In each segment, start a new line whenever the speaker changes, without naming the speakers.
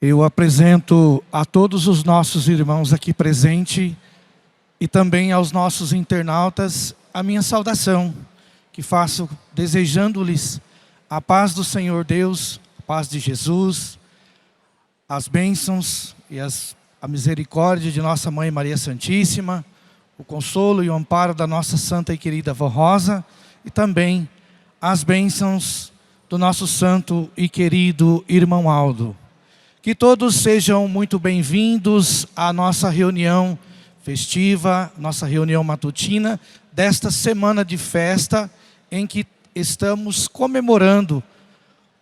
Eu apresento a todos os nossos irmãos aqui presentes e também aos nossos internautas a minha saudação, que faço desejando-lhes a paz do Senhor Deus, a paz de Jesus, as bênçãos e a misericórdia de nossa Mãe Maria Santíssima, o consolo e o amparo da nossa santa e querida Vó Rosa e também as bênçãos do nosso santo e querido irmão Aldo. Que todos sejam muito bem-vindos à nossa reunião festiva, nossa reunião matutina, desta semana de festa em que estamos comemorando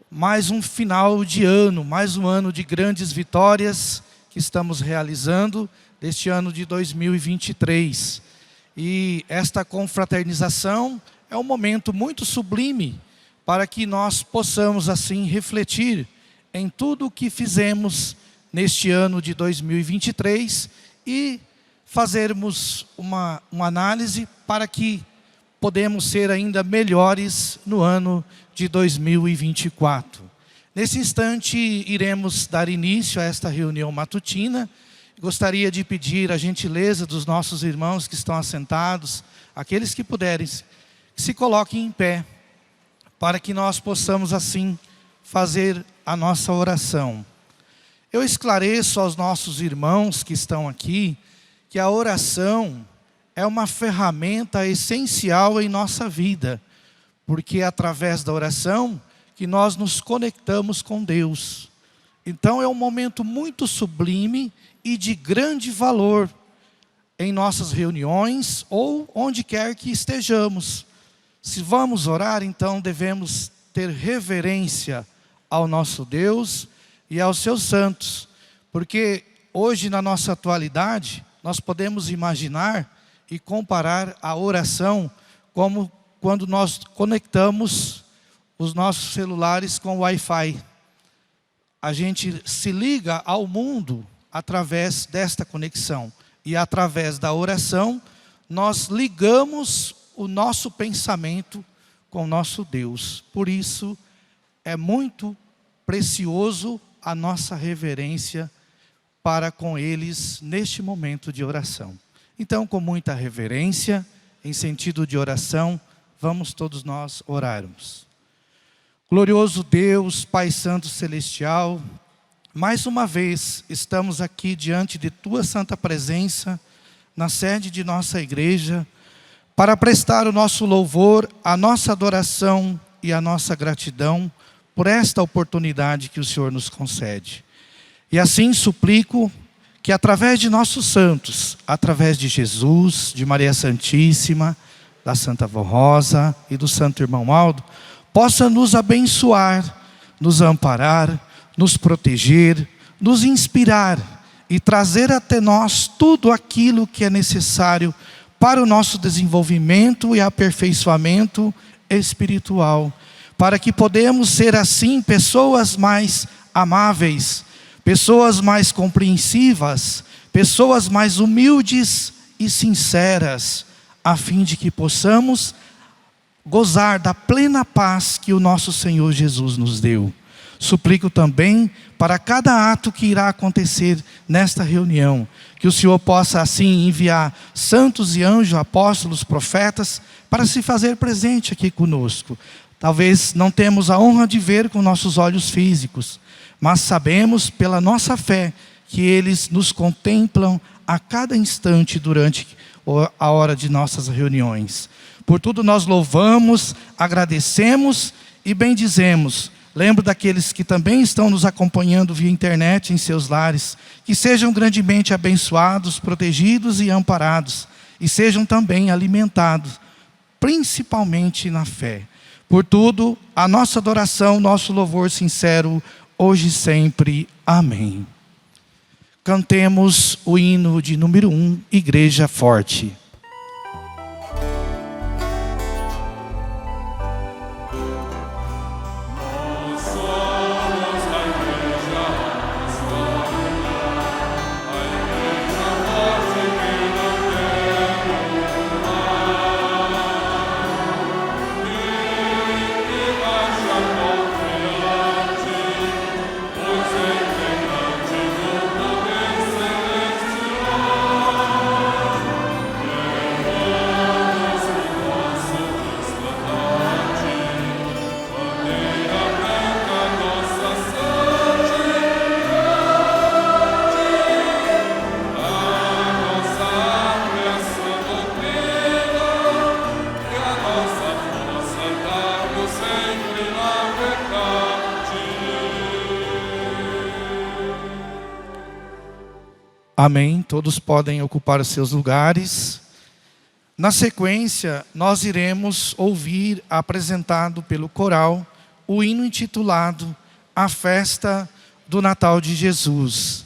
mais um final de ano, mais um ano de grandes vitórias que estamos realizando deste ano de 2023. E esta confraternização é um momento muito sublime para que nós possamos assim refletir em tudo o que fizemos neste ano de 2023 e fazermos uma análise para que podemos ser ainda melhores no ano de 2024. Nesse instante iremos dar início a esta reunião matutina. Gostaria de pedir a gentileza dos nossos irmãos que estão assentados, aqueles que puderem, que se coloquem em pé, para que nós possamos assim fazer a nossa oração. Eu esclareço aos nossos irmãos que estão aqui que a oração é uma ferramenta essencial em nossa vida, porque é através da oração que nós nos conectamos com Deus. Então é um momento muito sublime e de grande valor em nossas reuniões ou onde quer que estejamos. Se vamos orar, então devemos ter reverência ao nosso Deus e aos seus santos, porque hoje na nossa atualidade nós podemos imaginar e comparar a oração como quando nós conectamos os nossos celulares com o Wi-Fi. A gente se liga ao mundo através desta conexão e através da oração nós ligamos o nosso pensamento com o nosso Deus. Por isso é muito precioso a nossa reverência para com eles neste momento de oração. Então, com muita reverência, em sentido de oração, vamos todos nós orarmos. Glorioso Deus, Pai Santo Celestial, mais uma vez estamos aqui diante de Tua Santa Presença, na sede de nossa igreja, para prestar o nosso louvor, a nossa adoração e a nossa gratidão por esta oportunidade que o Senhor nos concede. E assim suplico que através de nossos santos, através de Jesus, de Maria Santíssima, da Santa Vó Rosa e do Santo Irmão Aldo, possa nos abençoar, nos amparar, nos proteger, nos inspirar e trazer até nós tudo aquilo que é necessário para o nosso desenvolvimento e aperfeiçoamento espiritual, para que podemos ser assim pessoas mais amáveis, pessoas mais compreensivas, pessoas mais humildes e sinceras, a fim de que possamos gozar da plena paz que o nosso Senhor Jesus nos deu. Suplico também para cada ato que irá acontecer nesta reunião, que o Senhor possa assim enviar santos e anjos, apóstolos, profetas, para se fazer presente aqui conosco. Talvez não temos a honra de ver com nossos olhos físicos, mas sabemos pela nossa fé que eles nos contemplam a cada instante durante a hora de nossas reuniões. Por tudo nós louvamos, agradecemos e bendizemos. Lembro daqueles que também estão nos acompanhando via internet em seus lares, que sejam grandemente abençoados, protegidos e amparados, e sejam também alimentados, principalmente na fé. Por tudo, a nossa adoração, nosso louvor sincero, hoje e sempre. Amém. Cantemos o hino de número 1, Igreja Forte.
Confiante, pois em
Amém. Todos podem ocupar os seus lugares. Na sequência, nós iremos ouvir, apresentado pelo coral, o hino intitulado A Festa do Natal de Jesus.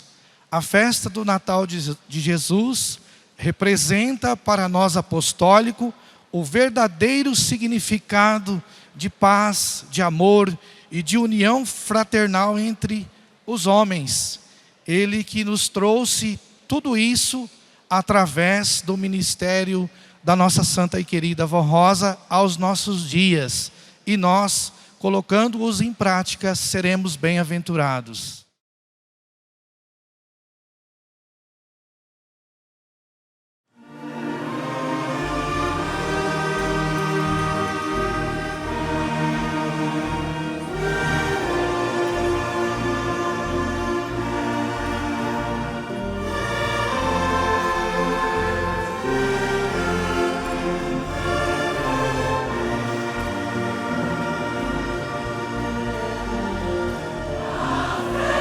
A festa do Natal de Jesus representa para nós apostólico o verdadeiro significado de paz, de amor e de união fraternal entre os homens. Ele que nos trouxe tudo isso através do ministério da nossa santa e querida Vó Rosa aos nossos dias. E nós, colocando-os em prática, seremos bem-aventurados.
A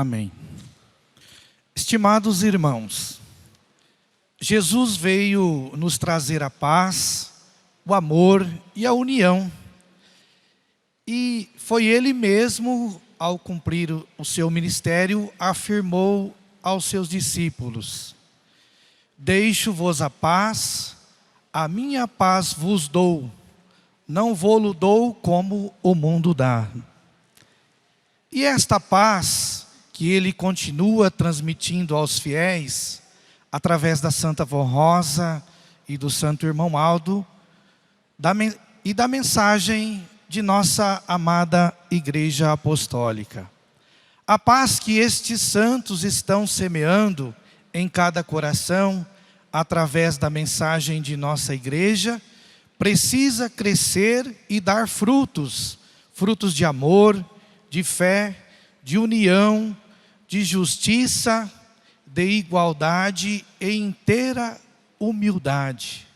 Amém. Estimados irmãos, Jesus veio nos trazer a paz, o amor e a união. E foi Ele mesmo, ao cumprir o seu ministério, afirmou aos seus discípulos: deixo-vos a paz, a minha paz vos dou, não vou-lo dou como o mundo dá. E esta paz que Ele continua transmitindo aos fiéis, através da Santa Vó Rosa e do Santo Irmão Aldo, e da mensagem de nossa amada Igreja Apostólica. A paz que estes santos estão semeando em cada coração, através da mensagem de nossa Igreja, precisa crescer e dar frutos, frutos de amor, de fé, de união, de justiça, de igualdade e inteira humildade.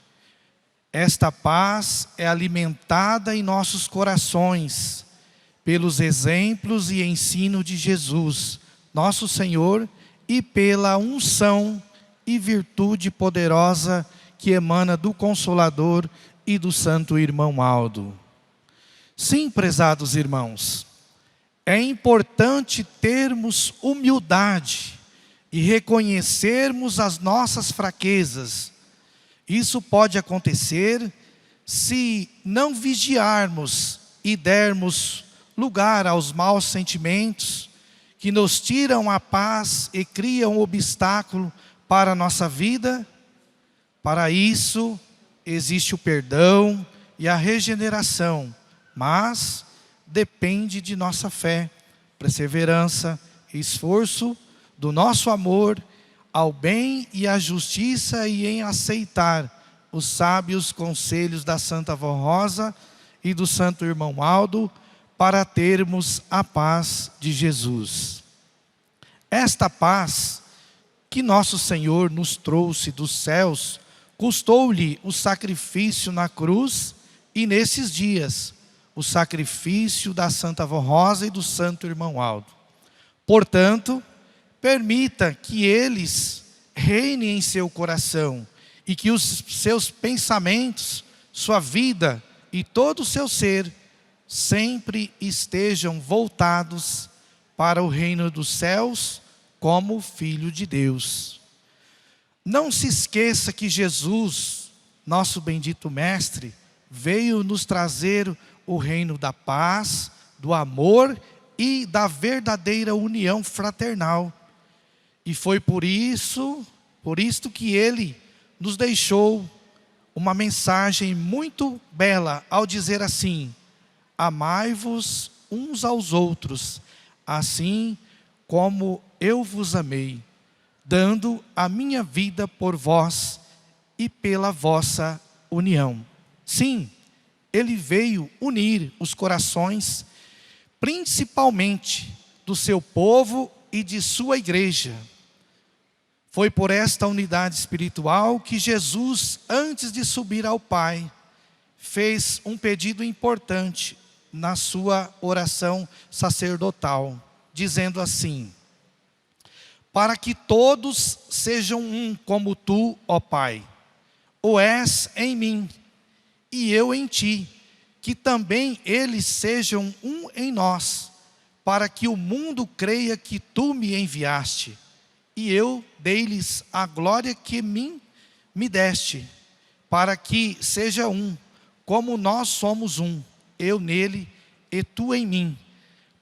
Esta paz é alimentada em nossos corações pelos exemplos e ensino de Jesus, nosso Senhor, e pela unção e virtude poderosa que emana do Consolador e do Santo Irmão Aldo. Sim, prezados irmãos, é importante termos humildade e reconhecermos as nossas fraquezas. Isso pode acontecer se não vigiarmos e dermos lugar aos maus sentimentos que nos tiram a paz e criam obstáculo para a nossa vida. Para isso, existe o perdão e a regeneração, mas depende de nossa fé, perseverança e esforço, do nosso amor ao bem e à justiça e em aceitar os sábios conselhos da Santa Vó Rosa e do Santo Irmão Aldo para termos a paz de Jesus. Esta paz que nosso Senhor nos trouxe dos céus, custou-lhe o sacrifício na cruz e nesses dias, o sacrifício da Santa Vó Rosa e do Santo Irmão Aldo. Portanto, permita que eles reinem em seu coração e que os seus pensamentos, sua vida e todo o seu ser sempre estejam voltados para o reino dos céus como Filho de Deus. Não se esqueça que Jesus, nosso bendito Mestre, veio nos trazer o reino da paz, do amor e da verdadeira união fraternal. E foi por isto que Ele nos deixou uma mensagem muito bela ao dizer assim: amai-vos uns aos outros, assim como eu vos amei, dando a minha vida por vós e pela vossa união. Sim, Ele veio unir os corações, principalmente do seu povo e de sua igreja. Foi por esta unidade espiritual que Jesus, antes de subir ao Pai, fez um pedido importante na sua oração sacerdotal, dizendo assim: para que todos sejam um como tu, ó Pai, o és em mim e eu em ti, que também eles sejam um em nós, para que o mundo creia que tu me enviaste, e eu dei-lhes a glória que me deste, para que seja um, como nós somos um, eu nele e tu em mim,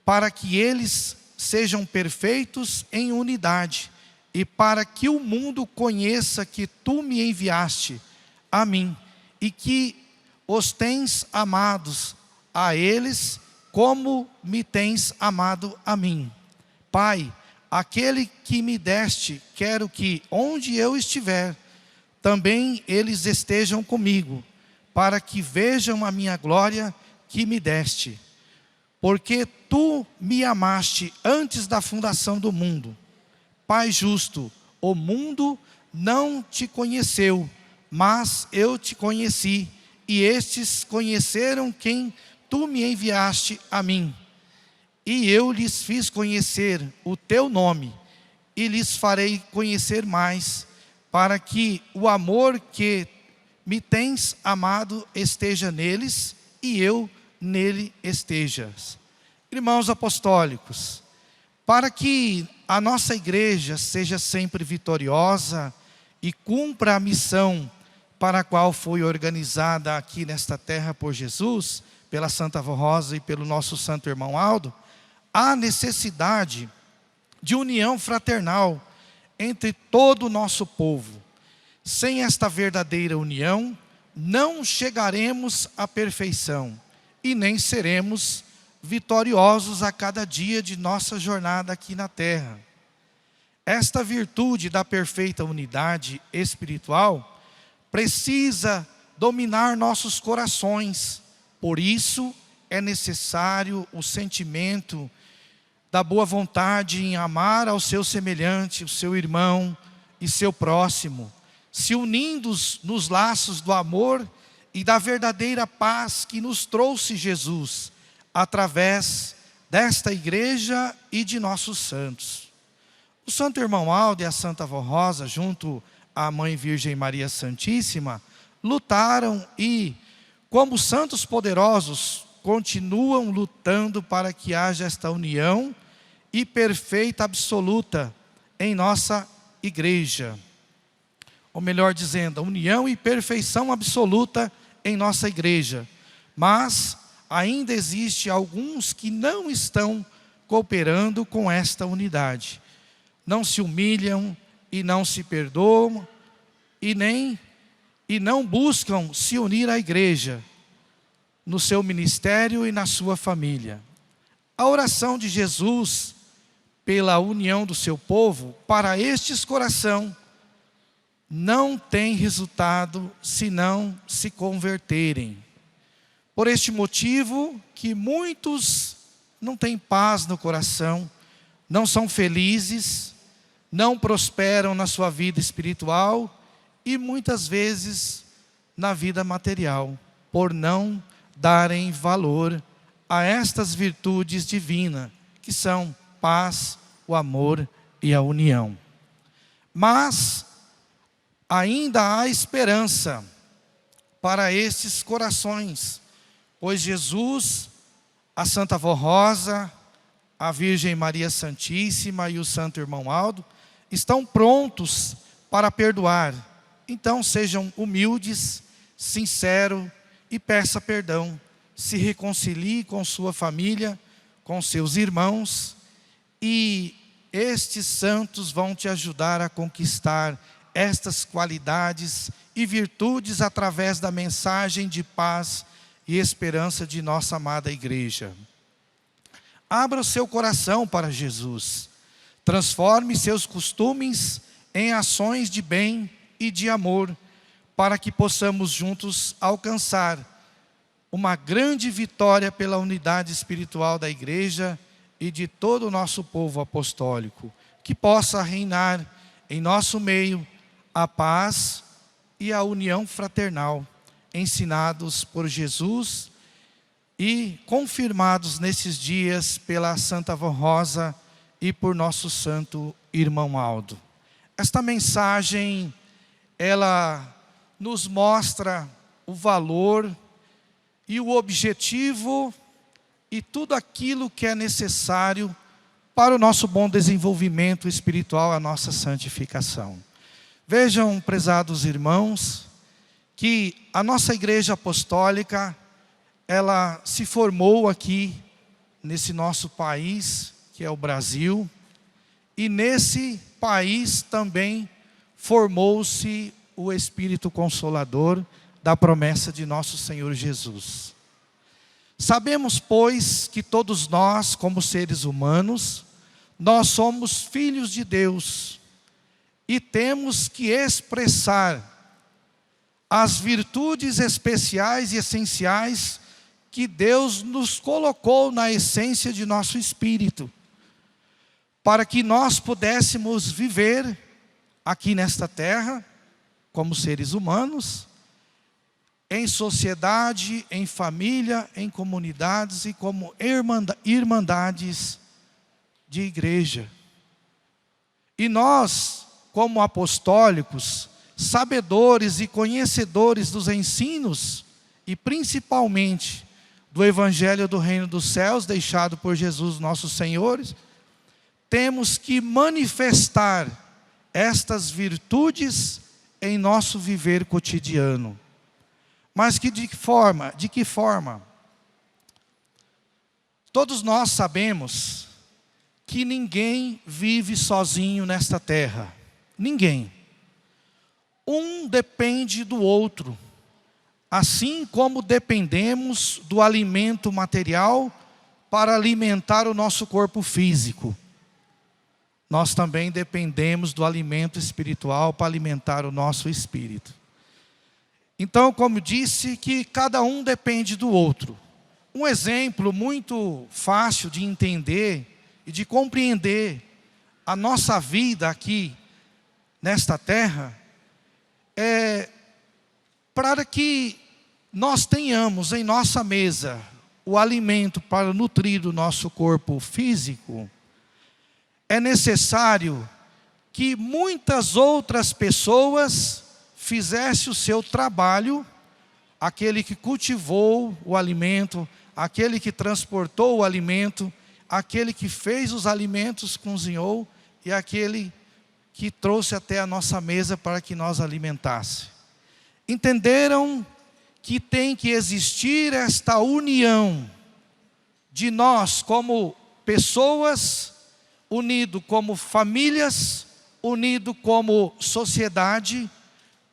para que eles sejam perfeitos em unidade, e para que o mundo conheça que tu me enviaste a mim, e que os tens amados a eles, como me tens amado a mim. Pai, aquele que me deste, quero que, onde eu estiver, também eles estejam comigo, para que vejam a minha glória que me deste. Porque tu me amaste antes da fundação do mundo. Pai justo, o mundo não te conheceu, mas eu te conheci, e estes conheceram quem tu me enviaste a mim. E eu lhes fiz conhecer o teu nome, e lhes farei conhecer mais, para que o amor que me tens amado esteja neles, e eu nele estejas. Irmãos apostólicos, para que a nossa igreja seja sempre vitoriosa e cumpra a missão para a qual foi organizada aqui nesta terra por Jesus, pela Santa Avó Rosa e pelo nosso santo irmão Aldo, há necessidade de união fraternal entre todo o nosso povo. Sem esta verdadeira união, não chegaremos à perfeição e nem seremos vitoriosos a cada dia de nossa jornada aqui na terra. Esta virtude da perfeita unidade espiritual precisa dominar nossos corações. Por isso é necessário o sentimento da boa vontade em amar ao seu semelhante, o seu irmão e seu próximo, se unindo nos laços do amor e da verdadeira paz que nos trouxe Jesus, através desta igreja e de nossos santos. O santo irmão Aldo e a Santa Avó Rosa, junto à Mãe Virgem Maria Santíssima, lutaram e, como santos poderosos, continuam lutando para que haja esta união e perfeita absoluta em nossa igreja. Ou melhor dizendo, a união e perfeição absoluta em nossa igreja. Mas ainda existe alguns que não estão cooperando com esta unidade. Não se humilham e não se perdoam e não buscam se unir à igreja, no seu ministério e na sua família. A oração de Jesus pela união do seu povo, para estes corações, não tem resultado se não se converterem. Por este motivo que muitos não têm paz no coração, não são felizes, não prosperam na sua vida espiritual e muitas vezes na vida material, por não darem valor a estas virtudes divinas, que são paz, o amor e a união. Mas ainda há esperança para estes corações, pois Jesus, a Santa Avó Rosa, a Virgem Maria Santíssima e o Santo Irmão Aldo estão prontos para perdoar. Então sejam humildes, sinceros e peça perdão. Se reconcilie com sua família, com seus irmãos, e estes santos vão te ajudar a conquistar estas qualidades e virtudes através da mensagem de paz e esperança de nossa amada igreja. Abra o seu coração para Jesus. Transforme seus costumes em ações de bem e de amor, para que possamos juntos alcançar uma grande vitória pela unidade espiritual da igreja e de todo o nosso povo apostólico. Que possa reinar em nosso meio a paz e a união fraternal, ensinados por Jesus e confirmados nesses dias pela Santa Avó Rosa e por nosso santo irmão Aldo. Esta mensagem, ela nos mostra o valor e o objetivo e tudo aquilo que é necessário para o nosso bom desenvolvimento espiritual, a nossa santificação. Vejam, prezados irmãos, que a nossa igreja apostólica, ela se formou aqui nesse nosso país, que é o Brasil, e nesse país também formou-se o Espírito Consolador da promessa de nosso Senhor Jesus. Sabemos, pois, que todos nós, como seres humanos, nós somos filhos de Deus e temos que expressar as virtudes especiais e essenciais que Deus nos colocou na essência de nosso espírito, para que nós pudéssemos viver aqui nesta terra, como seres humanos, em sociedade, em família, em comunidades e como irmandades de igreja. E nós, como apostólicos, sabedores e conhecedores dos ensinos, e principalmente do Evangelho do Reino dos Céus, deixado por Jesus nosso Senhor, temos que manifestar estas virtudes em nosso viver cotidiano. Mas de que forma? De que forma? Todos nós sabemos que ninguém vive sozinho nesta terra. Ninguém. Um depende do outro. Assim como dependemos do alimento material para alimentar o nosso corpo físico, nós também dependemos do alimento espiritual para alimentar o nosso espírito. Então, como disse, que cada um depende do outro. Um exemplo muito fácil de entender e de compreender a nossa vida aqui nesta terra é para que nós tenhamos em nossa mesa o alimento para nutrir o nosso corpo físico. É necessário que muitas outras pessoas fizessem o seu trabalho, aquele que cultivou o alimento, aquele que transportou o alimento, aquele que fez os alimentos, cozinhou, e aquele que trouxe até a nossa mesa para que nós alimentássemos. Entenderam que tem que existir esta união de nós como pessoas, unido como famílias, unido como sociedade,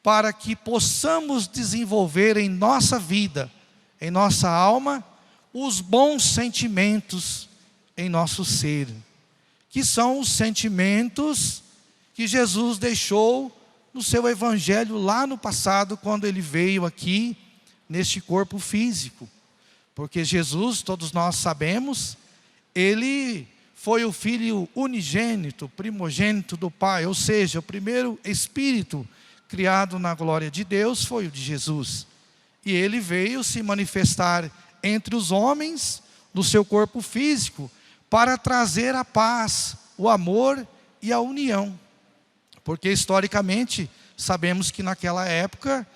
para que possamos desenvolver em nossa vida, em nossa alma, os bons sentimentos em nosso ser, que são os sentimentos que Jesus deixou no seu evangelho lá no passado, quando ele veio aqui, neste corpo físico. Porque Jesus, todos nós sabemos, ele foi o Filho unigênito, primogênito do Pai, ou seja, o primeiro Espírito criado na glória de Deus foi o de Jesus. E ele veio se manifestar entre os homens, no seu corpo físico, para trazer a paz, o amor e a união. Porque historicamente, sabemos que naquela época,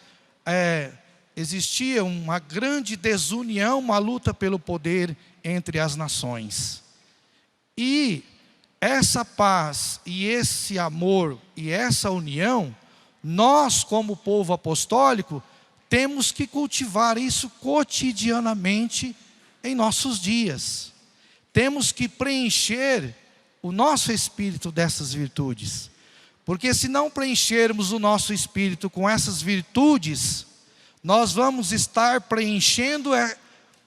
existia uma grande desunião, uma luta pelo poder entre as nações. E essa paz, e esse amor, e essa união, nós como povo apostólico, temos que cultivar isso cotidianamente em nossos dias. Temos que preencher o nosso espírito dessas virtudes. Porque se não preenchermos o nosso espírito com essas virtudes, nós vamos estar preenchendo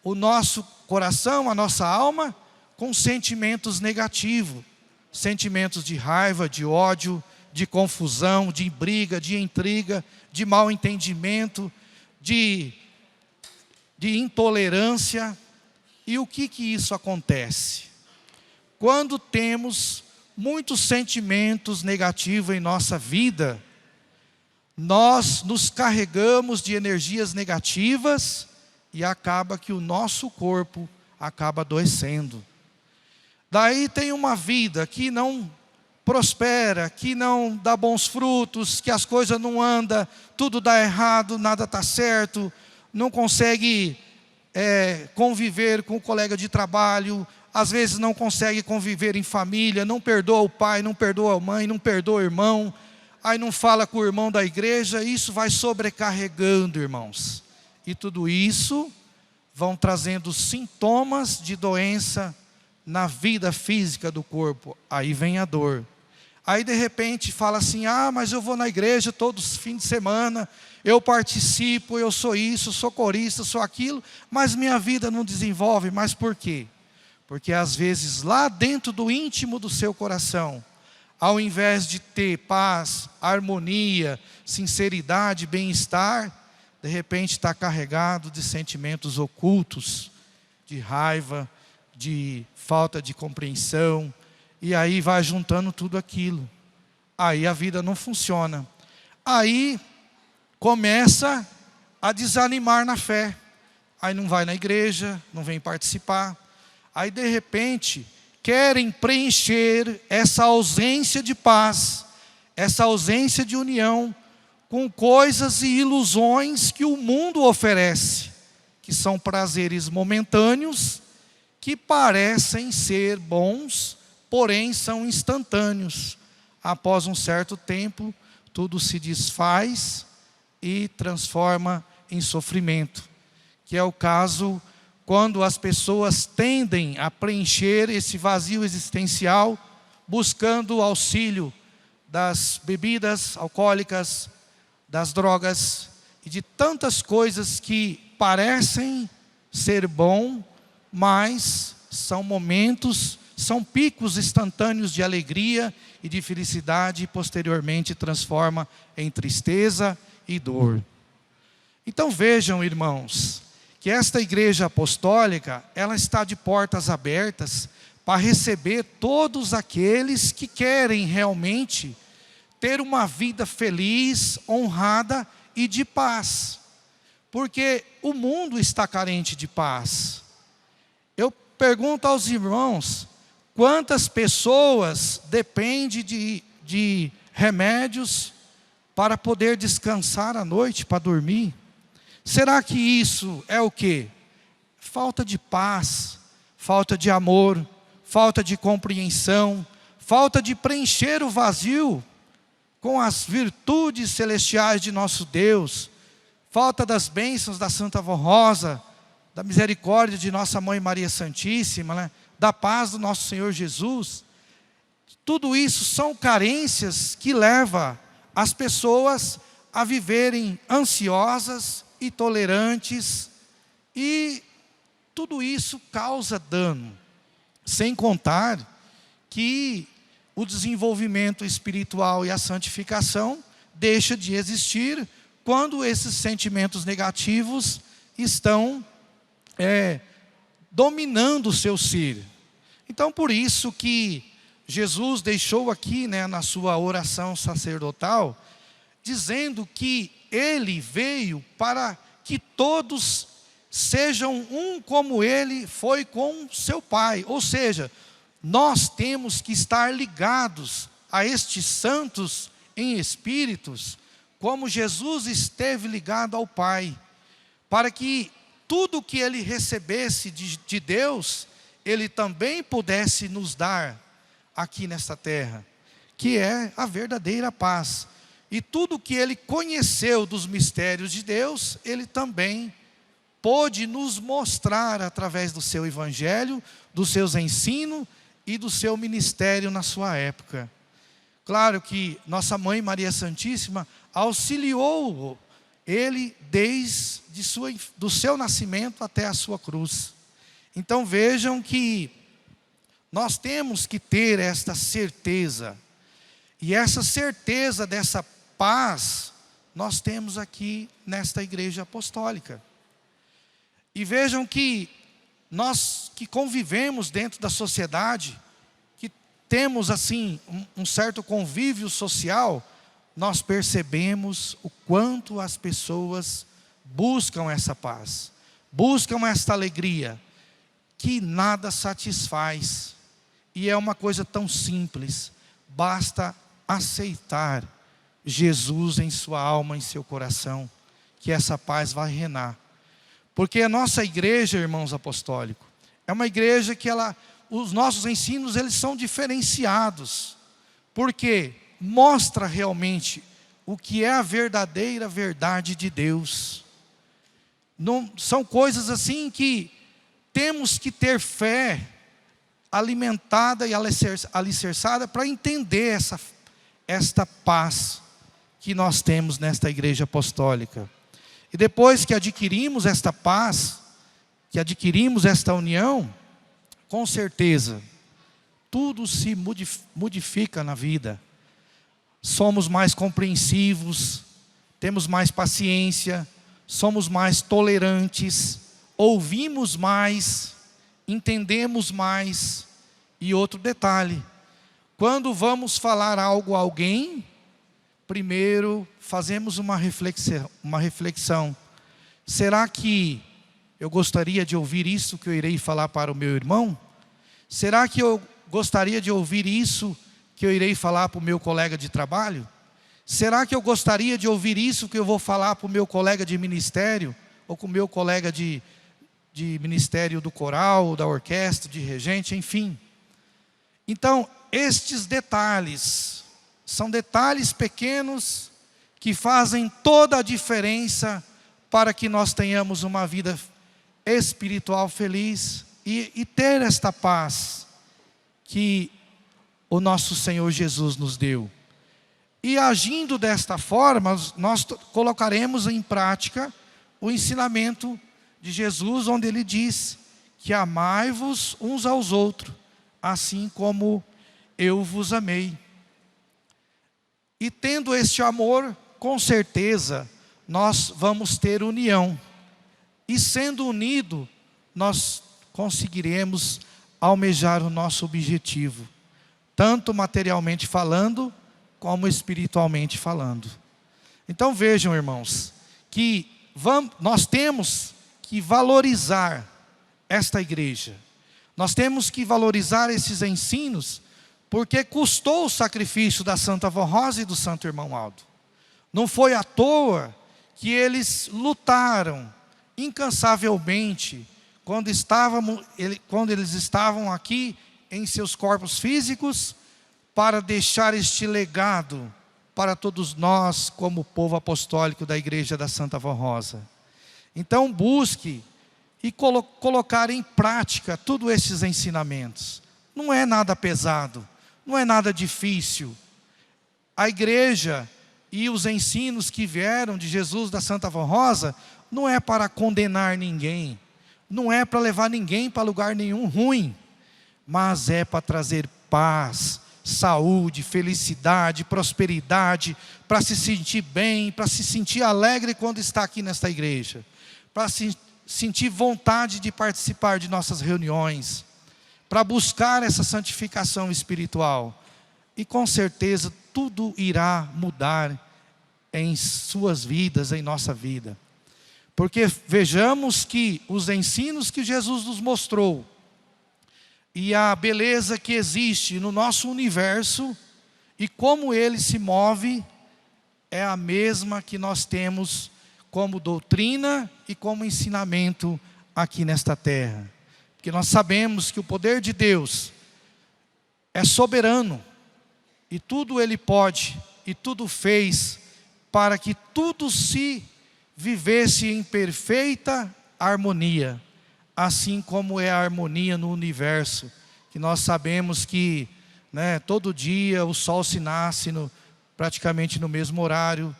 o nosso coração, a nossa alma, com sentimentos negativos. Sentimentos de raiva, de ódio, de confusão, de briga, de intriga, de mal entendimento, de intolerância. E o que isso acontece? Quando temos muitos sentimentos negativos em nossa vida, nós nos carregamos de energias negativas e acaba que o nosso corpo acaba adoecendo. Daí tem uma vida que não prospera, que não dá bons frutos, que as coisas não andam, tudo dá errado, nada está certo, não consegue conviver com o colega de trabalho, às vezes não consegue conviver em família, não perdoa o pai, não perdoa a mãe, não perdoa o irmão, aí não fala com o irmão da igreja, isso vai sobrecarregando, irmãos. E tudo isso vão trazendo sintomas de doença na vida física do corpo. Aí vem a dor. Aí de repente fala assim, mas eu vou na igreja todos os fins de semana, eu participo, eu sou isso, sou corista, sou aquilo, mas minha vida não desenvolve. Mas por quê? Porque às vezes lá dentro do íntimo do seu coração, ao invés de ter paz, harmonia, sinceridade, bem-estar, de repente está carregado de sentimentos ocultos, de raiva, de falta de compreensão, e aí vai juntando tudo aquilo. Aí a vida não funciona. Aí começa a desanimar na fé. Aí não vai na igreja, não vem participar. Aí de repente querem preencher essa ausência de paz, essa ausência de união, com coisas e ilusões que o mundo oferece, que são prazeres momentâneos, que parecem ser bons, porém são instantâneos. Após um certo tempo, tudo se desfaz e transforma em sofrimento, que é o caso quando as pessoas tendem a preencher esse vazio existencial, buscando o auxílio das bebidas alcoólicas, das drogas e de tantas coisas que parecem ser bom, mas são momentos, são picos instantâneos de alegria e de felicidade e posteriormente transforma em tristeza e dor. Então vejam, irmãos, que esta igreja apostólica, ela está de portas abertas para receber todos aqueles que querem realmente ter uma vida feliz, honrada e de paz. Porque o mundo está carente de paz. Eu pergunto aos irmãos, quantas pessoas dependem de remédios para poder descansar à noite, para dormir? Será que isso é o quê? Falta de paz, falta de amor, falta de compreensão, falta de preencher o vazio com as virtudes celestiais de nosso Deus, falta das bênçãos da Santa Vó Rosa, da misericórdia de nossa Mãe Maria Santíssima, né? Da paz do nosso Senhor Jesus. Tudo isso são carências que levam as pessoas a viverem ansiosas, intolerantes, e tudo isso causa dano, sem contar que o desenvolvimento espiritual e a santificação deixa de existir quando esses sentimentos negativos estão dominando o seu ser. Então por isso que Jesus deixou aqui, né, na sua oração sacerdotal, dizendo que Ele veio para que todos sejam um como Ele foi com seu Pai. Ou seja, nós temos que estar ligados a estes santos em espíritos, como Jesus esteve ligado ao Pai, para que tudo que Ele recebesse de Deus, Ele também pudesse nos dar aqui nesta terra, que é a verdadeira paz. E tudo que Ele conheceu dos mistérios de Deus, Ele também pôde nos mostrar através do seu evangelho, dos seus ensinos e do seu ministério na sua época. Claro que nossa Mãe Maria Santíssima auxiliou Ele desde do seu nascimento até a sua cruz. Então vejam que nós temos que ter esta certeza, e essa certeza dessa paz, nós temos aqui nesta igreja apostólica. E vejam que nós que convivemos dentro da sociedade, que temos assim um certo convívio social, nós percebemos o quanto as pessoas buscam essa paz, buscam esta alegria, que nada satisfaz. E é uma coisa tão simples, basta aceitar Jesus em sua alma, em seu coração, que essa paz vai reinar. Porque a nossa igreja, irmãos apostólicos, é uma igreja que os nossos ensinos, eles são diferenciados, porque mostra realmente o que é a verdadeira verdade de Deus. Não, são coisas assim que temos que ter fé alimentada e alicerçada para entender esta paz que nós temos nesta igreja apostólica. E depois que adquirimos esta paz, que adquirimos esta união, com certeza, tudo se modifica na vida. Somos mais compreensivos, temos mais paciência, somos mais tolerantes, ouvimos mais, entendemos mais. E outro detalhe, quando vamos falar algo a alguém, primeiro fazemos uma reflexão. Será que eu gostaria de ouvir isso que eu irei falar para o meu irmão? Será que eu gostaria de ouvir isso que eu irei falar para o meu colega de trabalho? Será que eu gostaria de ouvir isso que eu vou falar para o meu colega de ministério? Ou com o meu colega de ministério do coral, da orquestra, de regente, enfim. Então, estes detalhes, são detalhes pequenos que fazem toda a diferença para que nós tenhamos uma vida espiritual feliz e ter esta paz que o nosso Senhor Jesus nos deu. E agindo desta forma, nós colocaremos em prática o ensinamento de Jesus, onde Ele diz que amai-vos uns aos outros, assim como eu vos amei. E tendo este amor, com certeza, nós vamos ter união. E sendo unido, nós conseguiremos almejar o nosso objetivo, tanto materialmente falando, como espiritualmente falando. Então vejam, irmãos, que nós temos que valorizar esta igreja. Nós temos que valorizar esses ensinos, porque custou o sacrifício da Santa Vó Rosa e do Santo Irmão Aldo. Não foi à toa que eles lutaram incansavelmente quando eles estavam aqui em seus corpos físicos, para deixar este legado para todos nós, como povo apostólico da Igreja da Santa Vó Rosa. Então busque e colocar em prática todos esses ensinamentos. Não é nada pesado, não é nada difícil. A igreja e os ensinos que vieram de Jesus da Santa Vó Rosa, não é para condenar ninguém, não é para levar ninguém para lugar nenhum ruim, mas é para trazer paz, saúde, felicidade, prosperidade, para se sentir bem, para se sentir alegre quando está aqui nesta igreja, para se sentir vontade de participar de nossas reuniões, para buscar essa santificação espiritual. E com certeza tudo irá mudar em suas vidas, em nossa vida. Porque vejamos que os ensinos que Jesus nos mostrou, e a beleza que existe no nosso universo, e como ele se move, é a mesma que nós temos como doutrina e como ensinamento aqui nesta terra. Porque nós sabemos que o poder de Deus é soberano, e tudo Ele pode, e tudo fez, para que tudo se vivesse em perfeita harmonia, assim como é a harmonia no universo, que nós sabemos que todo dia o sol se nasce praticamente no mesmo horário,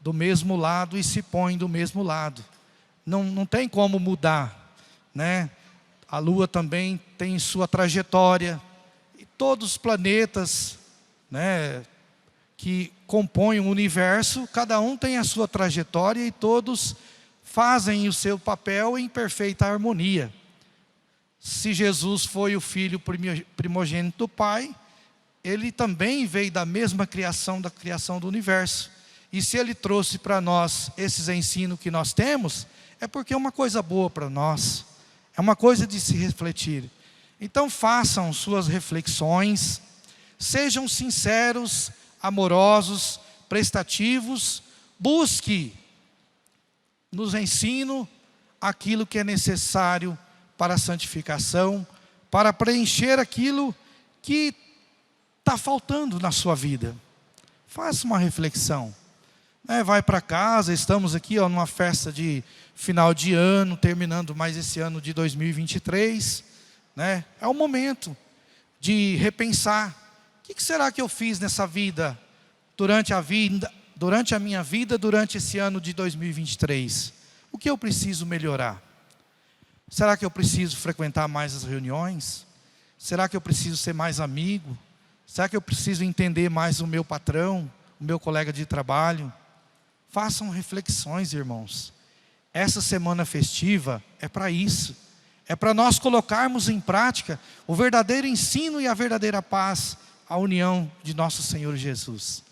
do mesmo lado, e se põe do mesmo lado. Não tem como mudar, A Lua também tem sua trajetória, e todos os planetas, que compõem o universo, cada um tem a sua trajetória, e todos fazem o seu papel em perfeita harmonia. Se Jesus foi o filho primogênito do Pai, ele também veio da mesma criação, da criação do universo. E se ele trouxe para nós esses ensinos que nós temos, é porque é uma coisa boa para nós, é uma coisa de se refletir. Então façam suas reflexões, sejam sinceros, amorosos, prestativos, busque nos ensino aquilo que é necessário para a santificação, para preencher aquilo que está faltando na sua vida. Faça uma reflexão. Vai para casa, estamos aqui numa festa de final de ano, terminando mais esse ano de 2023. É o momento de repensar. O que será que eu fiz nessa vida, durante a minha vida, durante esse ano de 2023? O que eu preciso melhorar? Será que eu preciso frequentar mais as reuniões? Será que eu preciso ser mais amigo? Será que eu preciso entender mais o meu patrão, o meu colega de trabalho? Façam reflexões, irmãos. Essa semana festiva é para isso. É para nós colocarmos em prática o verdadeiro ensino e a verdadeira paz, a união de nosso Senhor Jesus.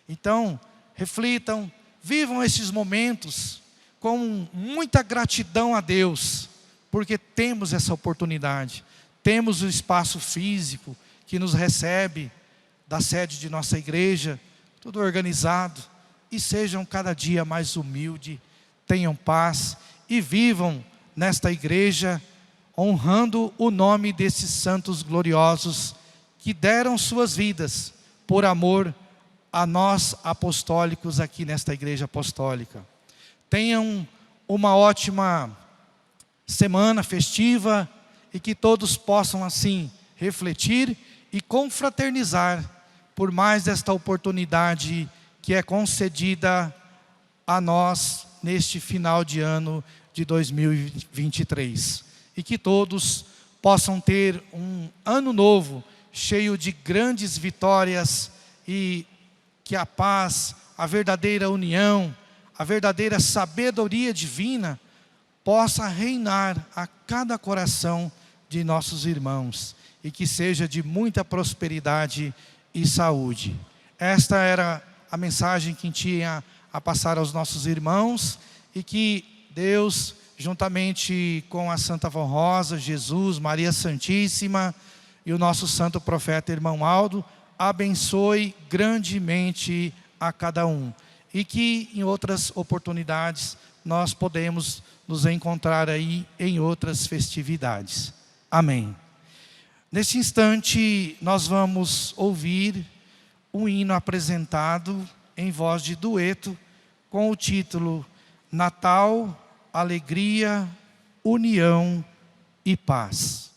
Então, reflitam, vivam esses momentos, com muita gratidão a Deus, porque temos essa oportunidade, temos o espaço físico que nos recebe da sede de nossa igreja, tudo organizado, e sejam cada dia mais humildes, tenham paz e vivam nesta igreja, honrando o nome desses santos gloriosos que deram suas vidas por amor a nós apostólicos aqui nesta igreja apostólica. Tenham uma ótima semana festiva e que todos possam assim refletir e confraternizar por mais esta oportunidade que é concedida a nós neste final de ano de 2023. E que todos possam ter um ano novo cheio de grandes vitórias e que a paz, a verdadeira união, a verdadeira sabedoria divina possa reinar a cada coração de nossos irmãos e que seja de muita prosperidade e saúde. Esta era a mensagem que tinha a passar aos nossos irmãos e que Deus, juntamente com a Santa Vó Rosa, Jesus, Maria Santíssima e o nosso santo profeta irmão Aldo, abençoe grandemente a cada um. E que em outras oportunidades nós podemos nos encontrar aí em outras festividades. Amém. Neste instante nós vamos ouvir um hino apresentado em voz de dueto com o título Natal, Alegria, União e Paz.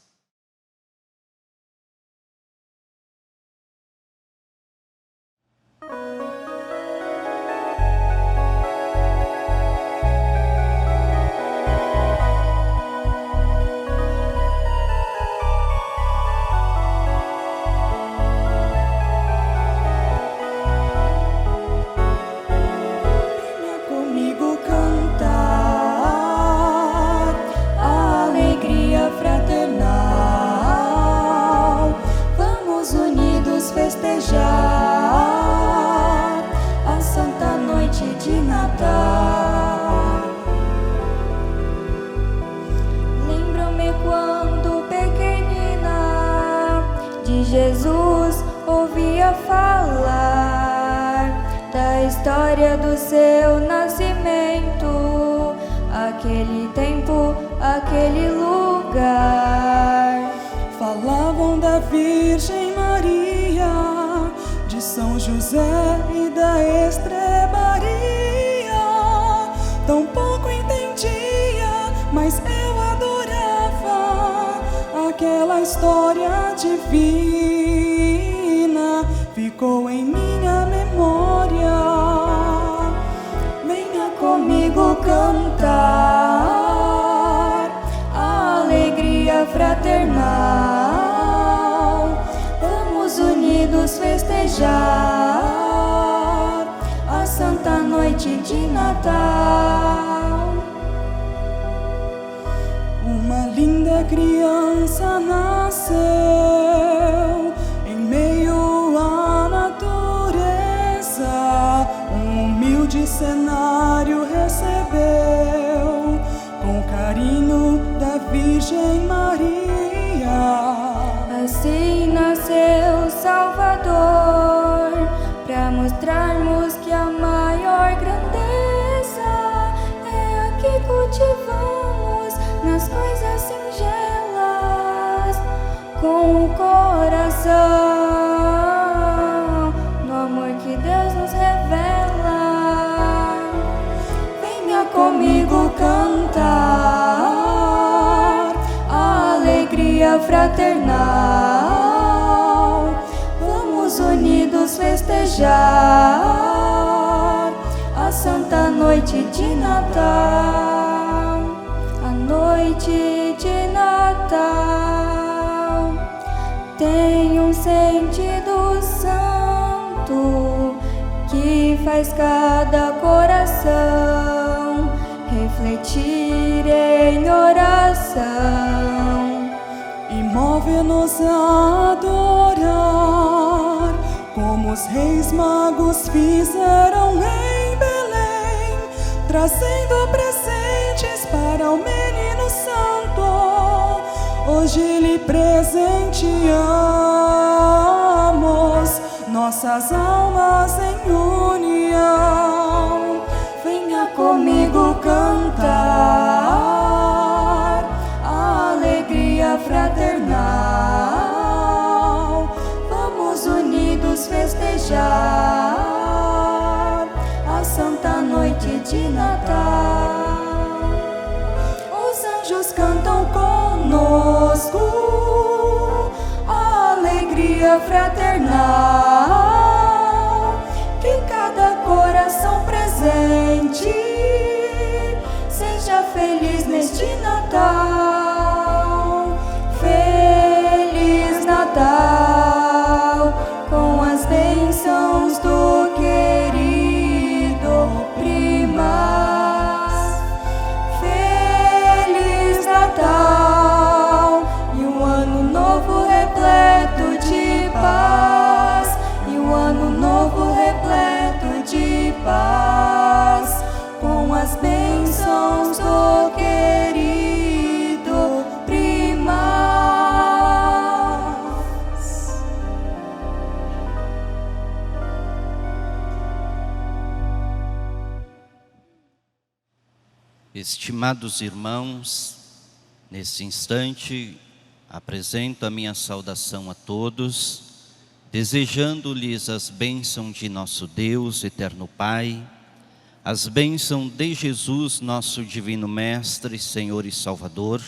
A santa noite de Natal. Lembro-me quando pequenina de Jesus ouvia falar da história do seu nascimento, aquele tempo, aquele lugar.
Falavam da Virgem Maria, de São José e da estrebaria. Tão pouco entendia, mas eu adorava aquela história divina. Ficou em minha memória.
Venha comigo cantar a alegria fraternal. Vamos unidos festejar a santa noite de Natal.
Uma linda criança nasceu em meio à natureza. Um humilde cenário recebeu com carinho da Virgem Maria.
Assim nasceu Salvador, para mostrarmos que a maior grandeza é a que cultivamos nas coisas singelas, com o coração, no amor que Deus nos revela. Venha comigo cantar a alegria fraternal. Vamos unidos festejar a santa noite de Natal. A noite de Natal tem um sentido santo que faz cada coração refletir em oração
e move-nos a adorar, como os reis magos fizeram em Belém, trazendo presente para o menino santo, hoje lhe presenteamos nossas almas em união.
Venha comigo cantar a alegria fraternal. Vamos unidos festejar a santa noite de Natal. Os anjos cantam conosco a alegria fraternal. Que cada coração presente seja feliz neste Natal. Feliz Natal, com as bênçãos do querido Primas. Feliz Natal e um ano novo repleto de paz. E um ano novo repleto de paz, com as bênçãos do querido Primas.
Estimados irmãos, nesse instante apresento a minha saudação a todos, desejando-lhes as bênçãos de nosso Deus, eterno Pai, as bênçãos de Jesus, nosso divino Mestre, Senhor e Salvador,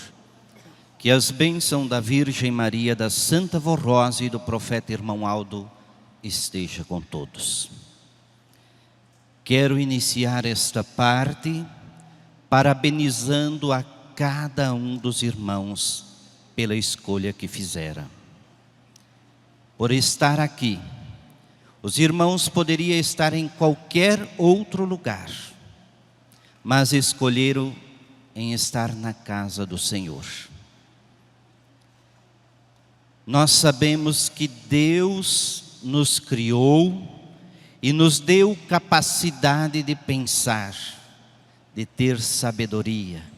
que as bênçãos da Virgem Maria, da Santa Vó Rosa e do profeta irmão Aldo esteja com todos. Quero iniciar esta parte parabenizando a cada um dos irmãos pela escolha que fizeram. Por estar aqui, os irmãos poderiam estar em qualquer outro lugar, mas escolheram em estar na casa do Senhor. Nós sabemos que Deus nos criou e nos deu capacidade de pensar, de ter sabedoria.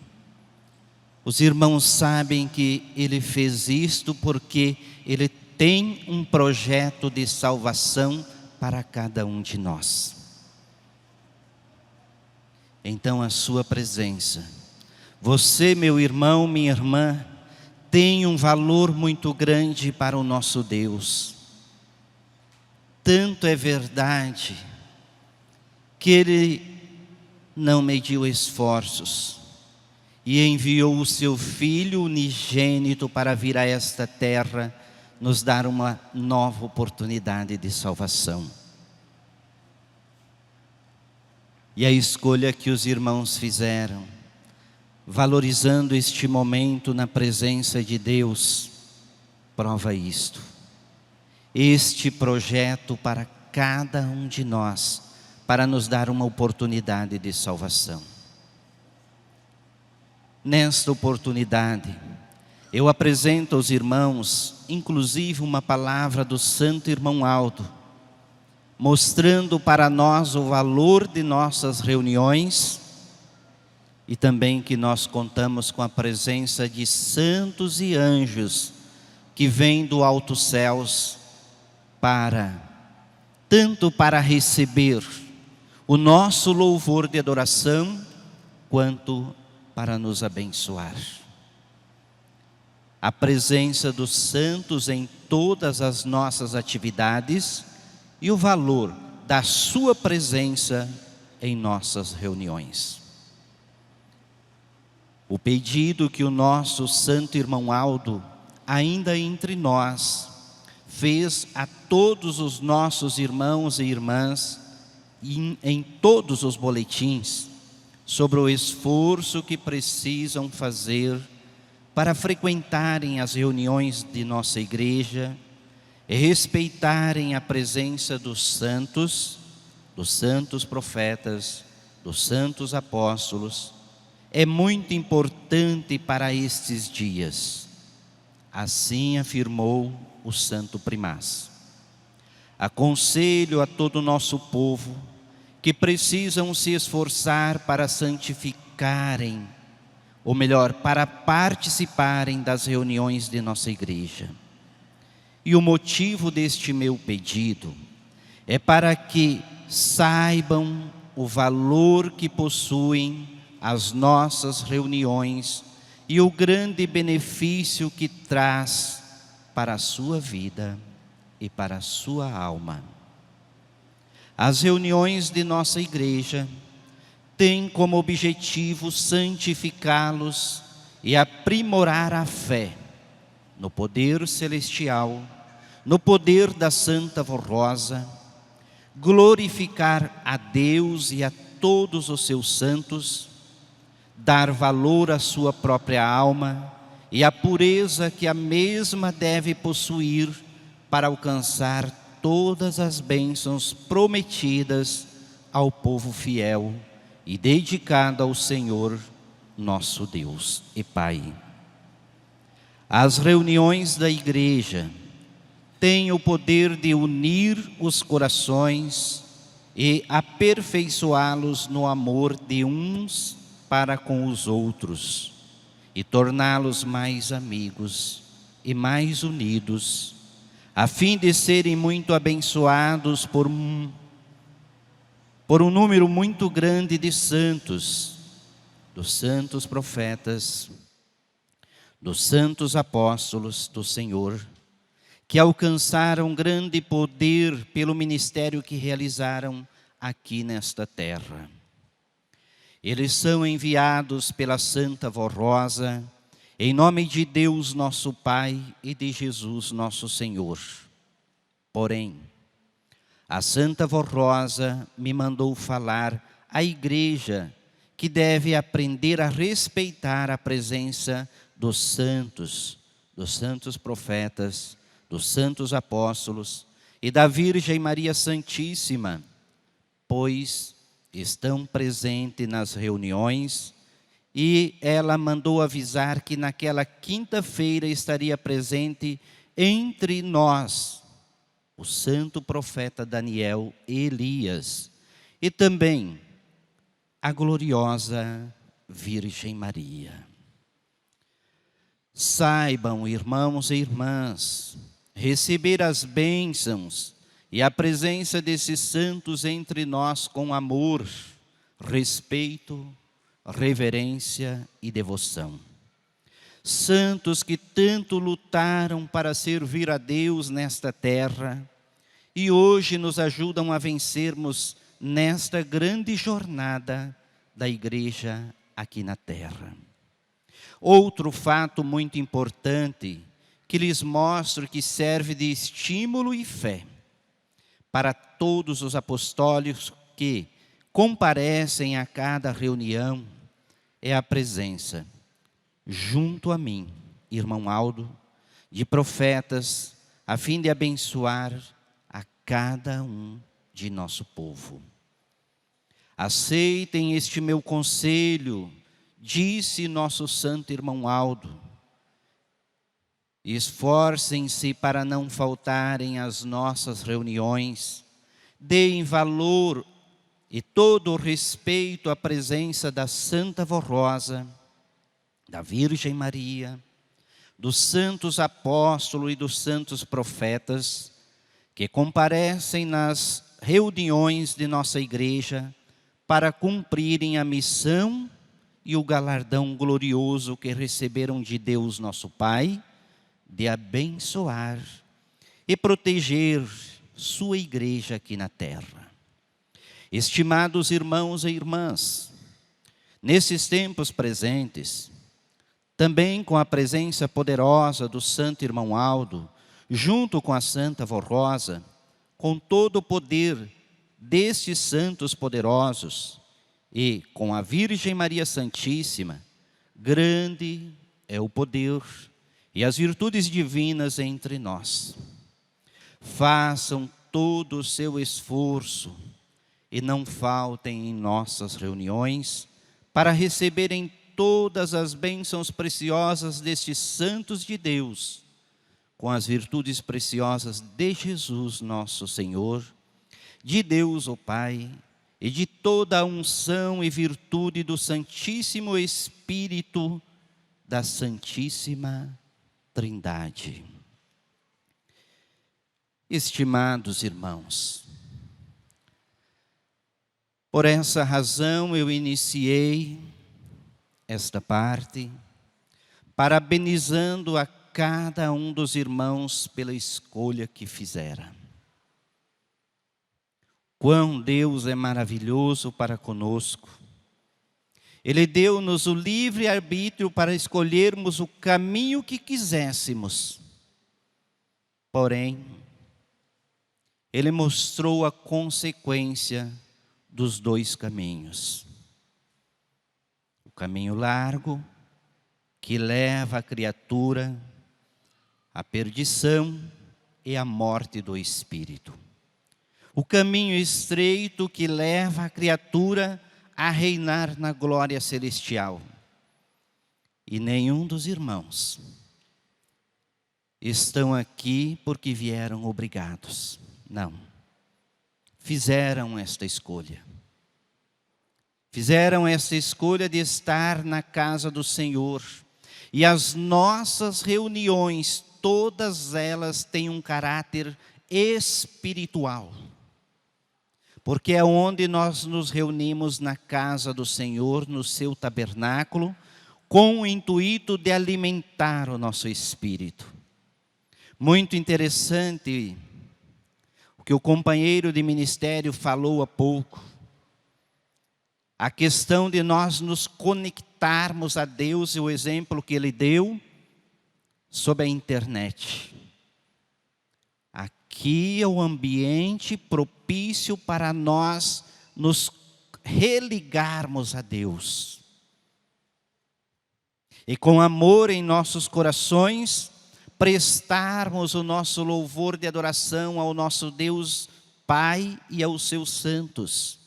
Os irmãos sabem que Ele fez isto porque Ele tem um projeto de salvação para cada um de nós. Então a sua presença, você, meu irmão, minha irmã, tem um valor muito grande para o nosso Deus. Tanto é verdade que Ele não mediu esforços e enviou o seu Filho unigênito para vir a esta terra nos dar uma nova oportunidade de salvação. E a escolha que os irmãos fizeram, valorizando este momento na presença de Deus, prova isto. Este projeto para cada um de nós, para nos dar uma oportunidade de salvação. Nesta oportunidade, eu apresento aos irmãos, inclusive uma palavra do Santo Irmão Aldo, mostrando para nós o valor de nossas reuniões e também que nós contamos com a presença de santos e anjos que vêm do alto céus tanto para receber o nosso louvor de adoração, quanto para nos abençoar. A presença dos santos em todas as nossas atividades e o valor da sua presença em nossas reuniões. O pedido que o nosso Santo Irmão Aldo, ainda entre nós, fez a todos os nossos irmãos e irmãs em todos os boletins sobre o esforço que precisam fazer para frequentarem as reuniões de nossa igreja e respeitarem a presença dos santos profetas, dos santos apóstolos, é muito importante para estes dias. Assim afirmou o Santo Primaz. Aconselho a todo o nosso povo que precisam se esforçar para santificarem ou melhor, para participarem das reuniões de nossa igreja. E o motivo deste meu pedido é para que saibam o valor que possuem as nossas reuniões e o grande benefício que traz para a sua vida e para a sua alma. As reuniões de nossa igreja têm como objetivo santificá-los e aprimorar a fé no poder celestial, no poder da Santa Voz Rosa, glorificar a Deus e a todos os seus santos, dar valor à sua própria alma e à pureza que a mesma deve possuir para alcançar todas as bênçãos prometidas ao povo fiel e dedicado ao Senhor, nosso Deus e Pai. As reuniões da igreja têm o poder de unir os corações e aperfeiçoá-los no amor de uns para com os outros e torná-los mais amigos e mais unidos, a fim de serem muito abençoados por um número muito grande de santos, dos santos profetas, dos santos apóstolos do Senhor, que alcançaram grande poder pelo ministério que realizaram aqui nesta terra. Eles são enviados pela Santa Voz Rosa, em nome de Deus nosso Pai e de Jesus nosso Senhor. Porém, a Santa Voz Rosa me mandou falar à igreja que deve aprender a respeitar a presença dos santos profetas, dos santos apóstolos e da Virgem Maria Santíssima, pois estão presentes nas reuniões, e ela mandou avisar que naquela quinta-feira estaria presente entre nós o santo profeta Daniel e Elias, e também a gloriosa Virgem Maria. Saibam, irmãos e irmãs, receber as bênçãos e a presença desses santos entre nós com amor, respeito, reverência e devoção. Santos que tanto lutaram para servir a Deus nesta terra e hoje nos ajudam a vencermos nesta grande jornada da igreja aqui na terra. Outro fato muito importante que lhes mostro que serve de estímulo e fé para todos os apostólicos que comparecem a cada reunião é a presença, junto a mim, irmão Aldo, de profetas, a fim de abençoar a cada um de nosso povo. Aceitem este meu conselho, disse nosso santo irmão Aldo. Esforcem-se para não faltarem às nossas reuniões, deem valor e todo o respeito à presença da Santa Voz Rosa, da Virgem Maria, dos santos apóstolos e dos santos profetas, que comparecem nas reuniões de nossa igreja para cumprirem a missão e o galardão glorioso que receberam de Deus nosso Pai, de abençoar e proteger sua igreja aqui na terra. Estimados irmãos e irmãs, nesses tempos presentes, também com a presença poderosa do santo irmão Aldo, junto com a Santa Voz Rosa, com todo o poder destes santos poderosos e com a Virgem Maria Santíssima, grande é o poder e as virtudes divinas entre nós. Façam todo o seu esforço e não faltem em nossas reuniões para receberem todas as bênçãos preciosas destes santos de Deus, com as virtudes preciosas de Jesus nosso Senhor, de Deus o Pai e de toda a unção e virtude do Santíssimo Espírito da Santíssima Trindade. Estimados irmãos, por essa razão eu iniciei esta parte, parabenizando a cada um dos irmãos pela escolha que fizera. Quão Deus é maravilhoso para conosco. Ele deu-nos o livre arbítrio para escolhermos o caminho que quiséssemos. Porém, Ele mostrou a consequência dos dois caminhos. O caminho largo, que leva a criatura à perdição e à morte do espírito. O caminho estreito, que leva a criatura a reinar na glória celestial. E nenhum dos irmãos estão aqui porque vieram obrigados. Não. Fizeram esta escolha. Fizeram esta escolha de estar na casa do Senhor. E as nossas reuniões, todas elas têm um caráter espiritual. Porque é onde nós nos reunimos na casa do Senhor, no seu tabernáculo, com o intuito de alimentar o nosso espírito. Muito interessante o que o companheiro de ministério falou há pouco. A questão de nós nos conectarmos a Deus e o exemplo que Ele deu sobre a internet. Aqui é o ambiente propício para nós nos religarmos a Deus. E com amor em nossos corações, prestarmos o nosso louvor de adoração ao nosso Deus Pai e aos seus santos.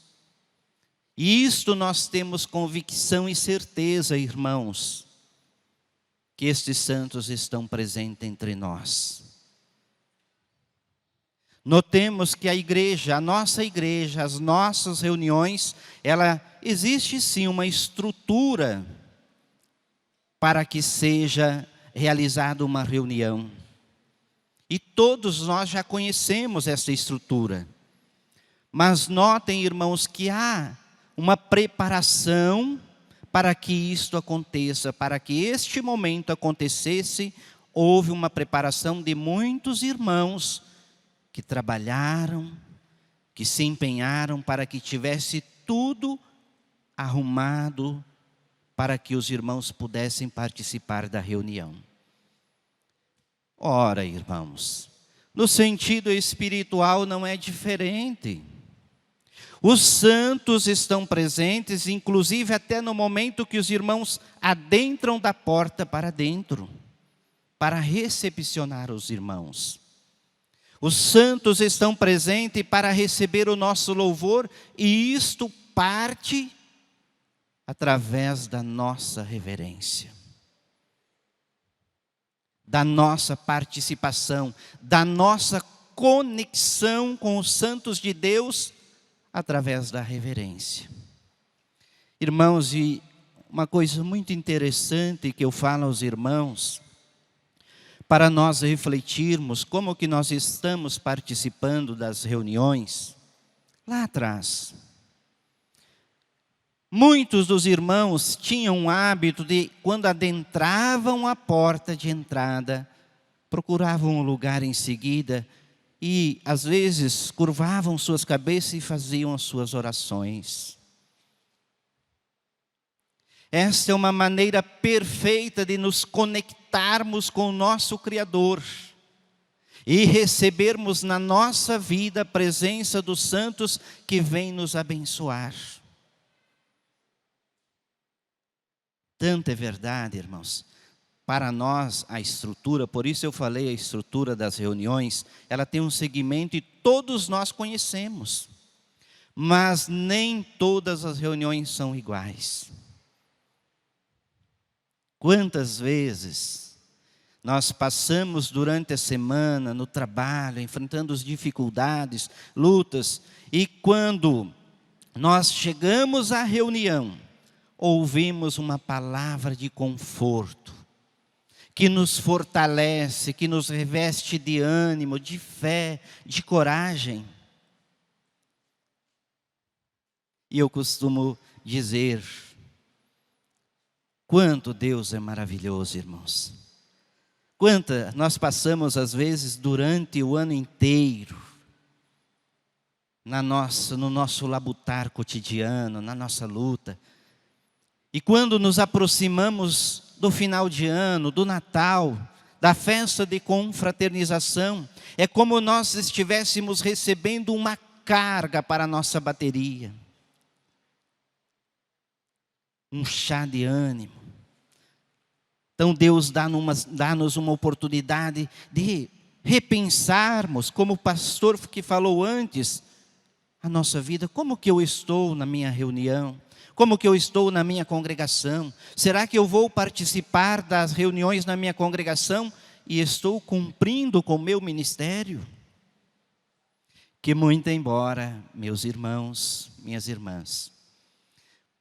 E isto nós temos convicção e certeza, irmãos, que estes santos estão presentes entre nós. Notemos que a igreja, a nossa igreja, as nossas reuniões, ela existe sim uma estrutura para que seja realizada uma reunião. E todos nós já conhecemos essa estrutura. Mas notem, irmãos, que há uma preparação para que isto aconteça, para que este momento acontecesse. Houve uma preparação de muitos irmãos que trabalharam, que se empenharam para que tivesse tudo arrumado para que os irmãos pudessem participar da reunião. Ora, irmãos, no sentido espiritual não é diferente. Os santos estão presentes, inclusive até no momento que os irmãos adentram da porta para dentro, para recepcionar os irmãos. Os santos estão presentes para receber o nosso louvor, e isto parte através da nossa reverência, da nossa participação, da nossa conexão com os santos de Deus, através da reverência. Irmãos, e uma coisa muito interessante que eu falo aos irmãos, para nós refletirmos como que nós estamos participando das reuniões, lá atrás. Muitos dos irmãos tinham o hábito de, quando adentravam a porta de entrada, procuravam um lugar em seguida e, às vezes, curvavam suas cabeças e faziam as suas orações. Esta é uma maneira perfeita de nos conectarmos com o nosso Criador e recebermos na nossa vida a presença dos santos que vêm nos abençoar. Tanto é verdade, irmãos, para nós a estrutura, por isso eu falei a estrutura das reuniões, ela tem um segmento e todos nós conhecemos, mas nem todas as reuniões são iguais. Quantas vezes nós passamos durante a semana no trabalho, enfrentando as dificuldades, lutas, e quando nós chegamos à reunião, ouvimos uma palavra de conforto, que nos fortalece, que nos reveste de ânimo, de fé, de coragem. E eu costumo dizer, quanto Deus é maravilhoso, irmãos. Quanta nós passamos, às vezes, durante o ano inteiro, no nosso labutar cotidiano, na nossa luta. E quando nos aproximamos do final de ano, do Natal, da festa de confraternização, é como nós estivéssemos recebendo uma carga para a nossa bateria. Um chá de ânimo. Então Deus dá-nos uma oportunidade de repensarmos, como o pastor que falou antes, a nossa vida. Como que eu estou na minha reunião? Como que eu estou na minha congregação? Será que eu vou participar das reuniões na minha congregação e estou cumprindo com o meu ministério? Que muito embora, meus irmãos, minhas irmãs,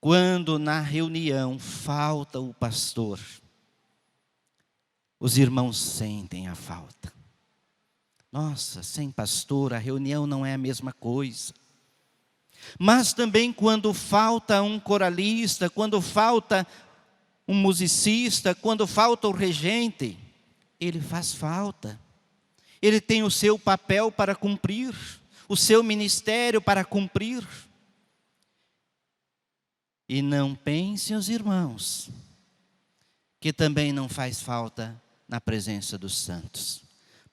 quando na reunião falta o pastor, os irmãos sentem a falta. Nossa, sem pastor a reunião não é a mesma coisa. Mas também quando falta um coralista, quando falta um musicista, quando falta o regente, ele faz falta. Ele tem o seu papel para cumprir, o seu ministério para cumprir. E não pensem os irmãos, que também não faz falta na presença dos santos.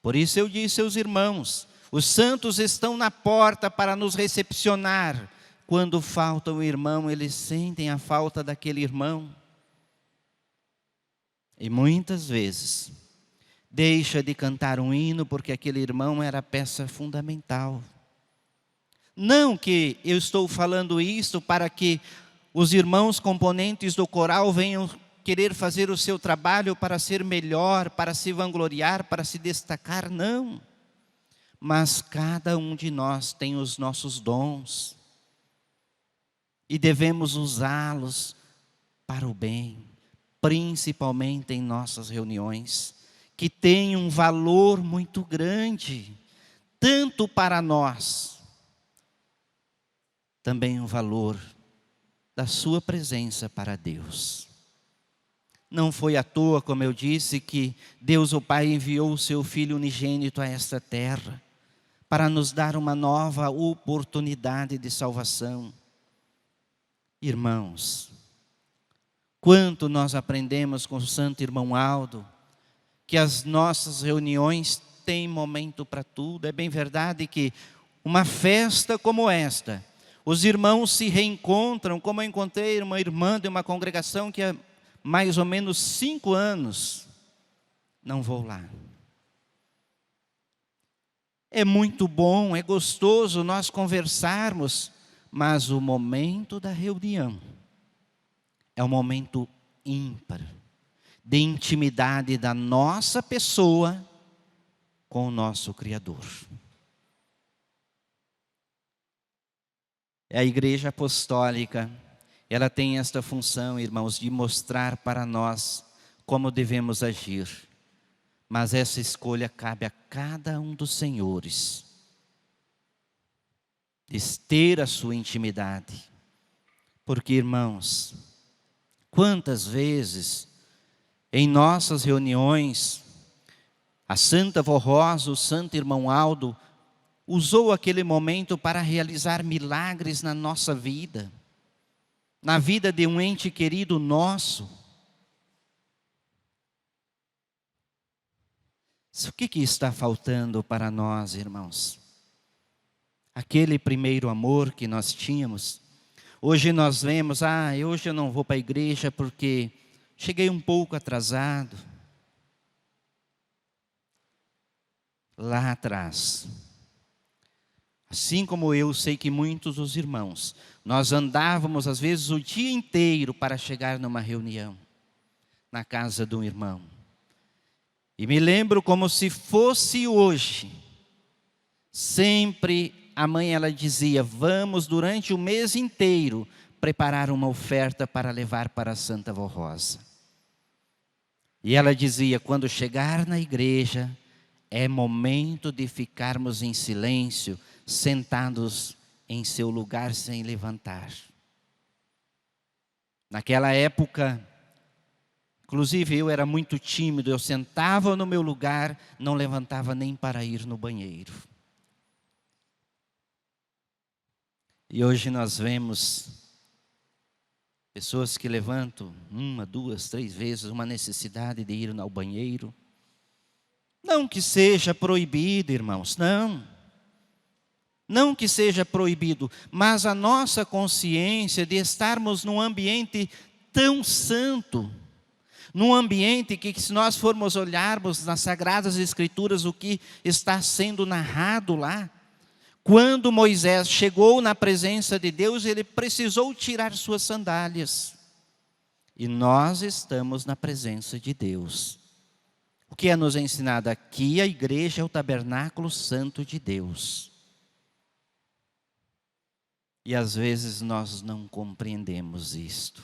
Por isso eu disse aos irmãos, os santos estão na porta para nos recepcionar. Quando falta um irmão, eles sentem a falta daquele irmão. E muitas vezes, deixa de cantar um hino porque aquele irmão era a peça fundamental. Não que eu estou falando isso para que os irmãos componentes do coral venham querer fazer o seu trabalho para ser melhor, para se vangloriar, para se destacar, não. Mas cada um de nós tem os nossos dons e devemos usá-los para o bem, principalmente em nossas reuniões, que têm um valor muito grande, tanto para nós, também um valor da sua presença para Deus. Não foi à toa, como eu disse, que Deus o Pai enviou o seu Filho unigênito a esta terra, para nos dar uma nova oportunidade de salvação. Irmãos, quanto nós aprendemos com o santo irmão Aldo, que as nossas reuniões têm momento para tudo. É bem verdade que uma festa como esta, os irmãos se reencontram, como eu encontrei uma irmã de uma congregação que há mais ou menos 5 anos não vou lá. É muito bom, é gostoso nós conversarmos, mas o momento da reunião é um momento ímpar, de intimidade da nossa pessoa com o nosso Criador. A Igreja Apostólica, ela tem esta função, irmãos, de mostrar para nós como devemos agir. Mas essa escolha cabe a cada um dos senhores, de ter a sua intimidade. Porque, irmãos, quantas vezes em nossas reuniões, a Santa Vó Rosa, o Santo Irmão Aldo, usou aquele momento para realizar milagres na nossa vida, na vida de um ente querido nosso. O que está faltando para nós, irmãos? Aquele primeiro amor que nós tínhamos. Hoje nós vemos, hoje eu não vou para a igreja porque cheguei um pouco atrasado. Lá atrás, assim como eu sei que muitos dos irmãos, nós andávamos às vezes o dia inteiro para chegar numa reunião, na casa de um irmão. E me lembro como se fosse hoje, sempre a mãe ela dizia: vamos durante o mês inteiro preparar uma oferta para levar para a Santa Vó Rosa. E ela dizia: quando chegar na igreja, é momento de ficarmos em silêncio, sentados em seu lugar sem levantar. Naquela época, inclusive eu era muito tímido, eu sentava no meu lugar, não levantava nem para ir no banheiro. E hoje nós vemos pessoas que levantam 1, 2, 3 vezes uma necessidade de ir ao banheiro. Não que seja proibido, irmãos, não. Não que seja proibido, mas a nossa consciência de estarmos num ambiente tão santo, num ambiente que, se nós formos olharmos nas Sagradas Escrituras o que está sendo narrado lá, quando Moisés chegou na presença de Deus, ele precisou tirar suas sandálias. E nós estamos na presença de Deus. O que é nos ensinado aqui? A igreja é o tabernáculo santo de Deus. E às vezes nós não compreendemos isto.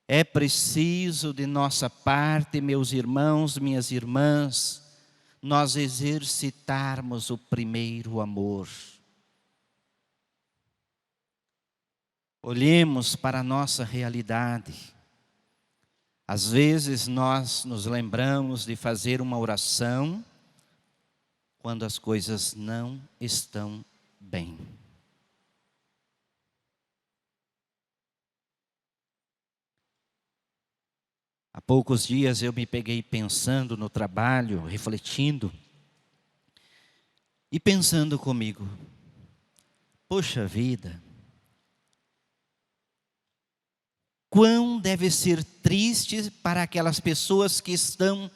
É preciso de nossa parte, meus irmãos, minhas irmãs, nós exercitarmos o primeiro amor. Olhemos para a nossa realidade. Às vezes nós nos lembramos de fazer uma oração quando as coisas não estão bem. Há poucos dias eu me peguei pensando no trabalho, refletindo e pensando comigo: poxa vida, quão deve ser triste para aquelas pessoas que estão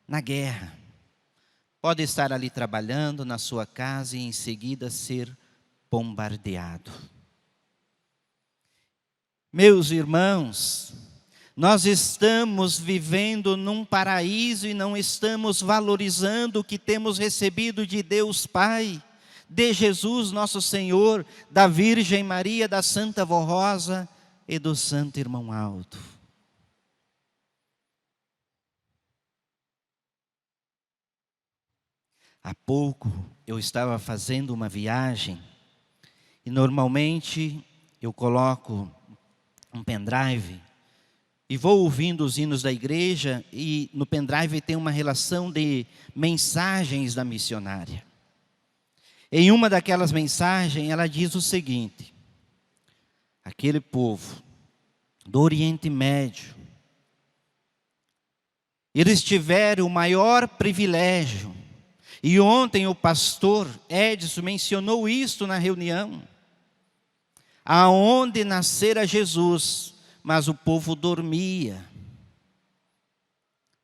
na guerra. Pode estar ali trabalhando na sua casa e em seguida ser bombardeado. Meus irmãos, nós estamos vivendo num paraíso e não estamos valorizando o que temos recebido de Deus Pai, de Jesus nosso Senhor, da Virgem Maria, da Santa Vó Rosa e do Santo Irmão Aldo. Há pouco eu estava fazendo uma viagem e normalmente eu coloco um pendrive e vou ouvindo os hinos da igreja, e no pendrive tem uma relação de mensagens da missionária. Em uma daquelas mensagens ela diz o seguinte: aquele povo do Oriente Médio, eles tiveram o maior privilégio, e ontem o pastor Edson mencionou isto na reunião, aonde nascera Jesus, mas o povo dormia,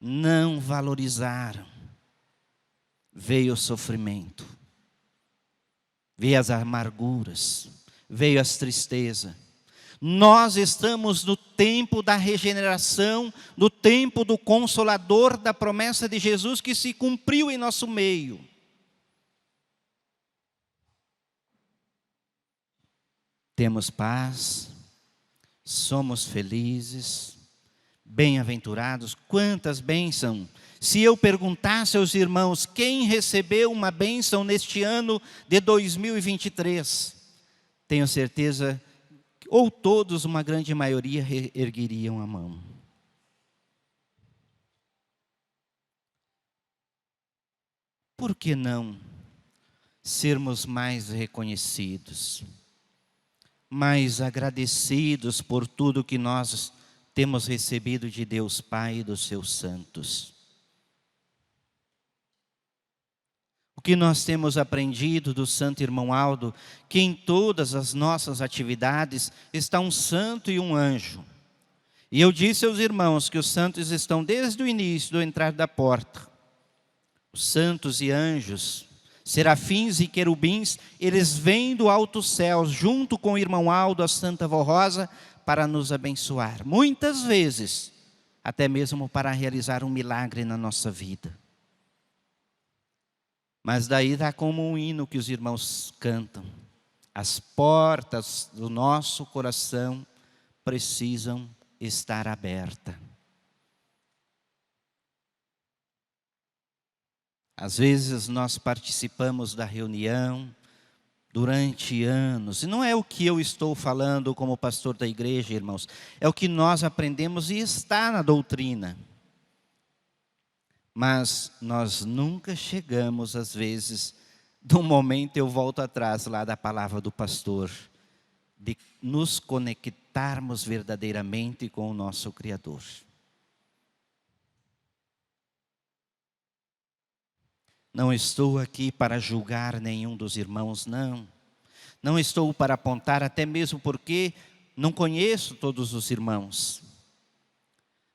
não valorizaram, veio o sofrimento, veio as amarguras, veio as tristezas. Nós estamos no tempo da regeneração, no tempo do Consolador, da promessa de Jesus que se cumpriu em nosso meio. Temos paz, somos felizes, bem-aventurados. Quantas bênçãos! Se eu perguntasse aos irmãos quem recebeu uma bênção neste ano de 2023, tenho certeza que ou todos, uma grande maioria, ergueriam a mão. Por que não sermos mais reconhecidos, mais agradecidos por tudo que nós temos recebido de Deus Pai e dos seus santos? O que nós temos aprendido do Santo Irmão Aldo, que em todas as nossas atividades está um santo e um anjo. E eu disse aos irmãos que os santos estão desde o início do entrar da porta. Os santos e anjos, serafins e querubins, eles vêm do alto céu, junto com o Irmão Aldo, a Santa Vó Rosa, para nos abençoar. Muitas vezes, até mesmo para realizar um milagre na nossa vida. Mas daí dá como um hino que os irmãos cantam. As portas do nosso coração precisam estar abertas. Às vezes nós participamos da reunião durante anos, e não é o que eu estou falando como pastor da igreja, irmãos, é o que nós aprendemos e está na doutrina. Mas nós nunca chegamos, às vezes, de um momento, eu volto atrás lá da palavra do pastor, de nos conectarmos verdadeiramente com o nosso Criador. Não estou aqui para julgar nenhum dos irmãos, não. Não estou para apontar, até mesmo porque não conheço todos os irmãos.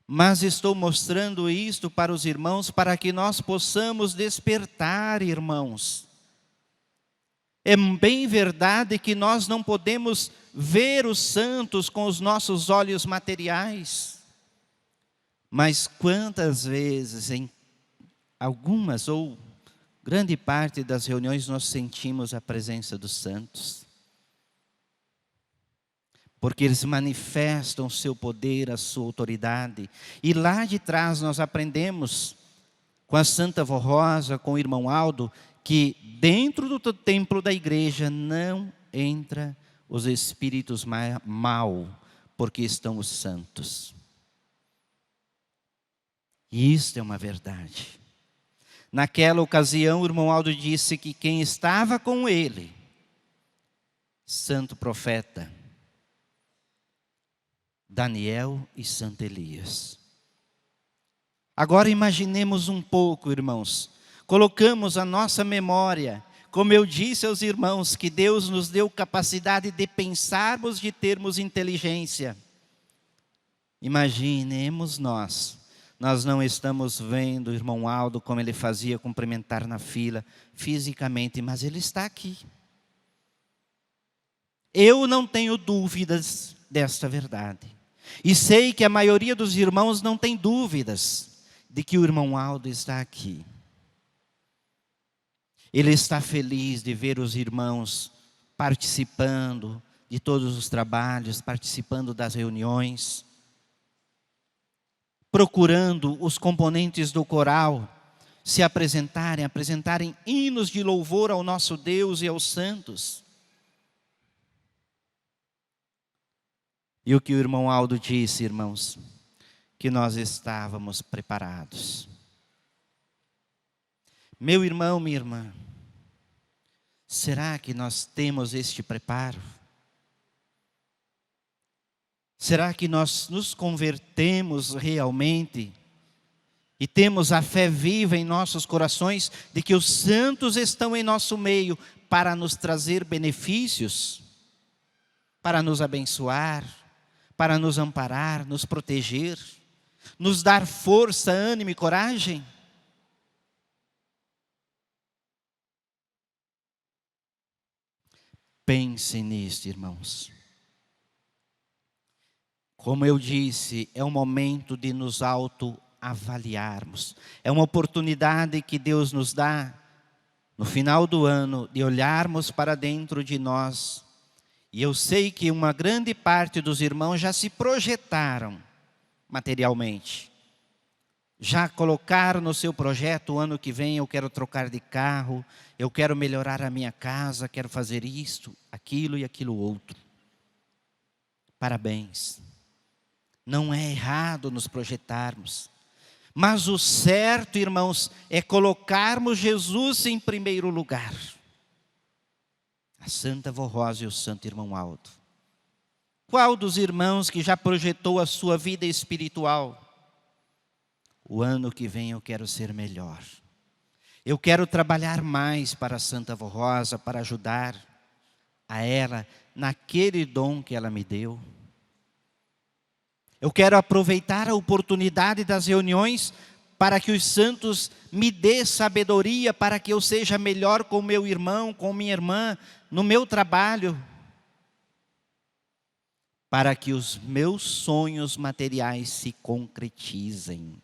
Mas estou mostrando isto para os irmãos, para que nós possamos despertar, irmãos. É bem verdade que nós não podemos ver os santos com os nossos olhos materiais. Mas quantas vezes, em algumas ou grande parte das reuniões, nós sentimos a presença dos santos. Porque eles manifestam o seu poder, a sua autoridade. E lá de trás nós aprendemos com a Santa Vó Rosa, com o irmão Aldo, que dentro do templo da igreja não entra os espíritos mal, porque estão os santos. E isto é uma verdade. Naquela ocasião, o irmão Aldo disse que quem estava com ele, santo profeta, Daniel e Santo Elias. Agora imaginemos um pouco, irmãos. Colocamos a nossa memória, como eu disse aos irmãos, que Deus nos deu capacidade de pensarmos, de termos inteligência. Imaginemos nós não estamos vendo o irmão Aldo como ele fazia cumprimentar na fila, fisicamente, mas ele está aqui. Eu não tenho dúvidas desta verdade. E sei que a maioria dos irmãos não tem dúvidas de que o irmão Aldo está aqui. Ele está feliz de ver os irmãos participando de todos os trabalhos, participando das reuniões, procurando os componentes do coral se apresentarem hinos de louvor ao nosso Deus e aos santos. E o que o irmão Aldo disse, irmãos, que nós estávamos preparados. Meu irmão, minha irmã, será que nós temos este preparo? Será que nós nos convertemos realmente e temos a fé viva em nossos corações de que os santos estão em nosso meio para nos trazer benefícios, para nos abençoar, para nos amparar, nos proteger, nos dar força, ânimo e coragem? Pense nisto, irmãos. Como eu disse, é um momento de nos autoavaliarmos. É uma oportunidade que Deus nos dá, no final do ano, de olharmos para dentro de nós. E eu sei que uma grande parte dos irmãos já se projetaram materialmente. Já colocaram no seu projeto, o ano que vem eu quero trocar de carro, eu quero melhorar a minha casa, quero fazer isto, aquilo e aquilo outro. Parabéns. Não é errado nos projetarmos. Mas o certo, irmãos, é colocarmos Jesus em primeiro lugar. A Santa Vó Rosa e o Santo Irmão Aldo. Qual dos irmãos que já projetou a sua vida espiritual? O ano que vem eu quero ser melhor. Eu quero trabalhar mais para a Santa Vó Rosa, para ajudar a ela naquele dom que ela me deu. Eu quero aproveitar a oportunidade das reuniões para que os santos me dê sabedoria, para que eu seja melhor com meu irmão, com minha irmã, no meu trabalho. Para que os meus sonhos materiais se concretizem.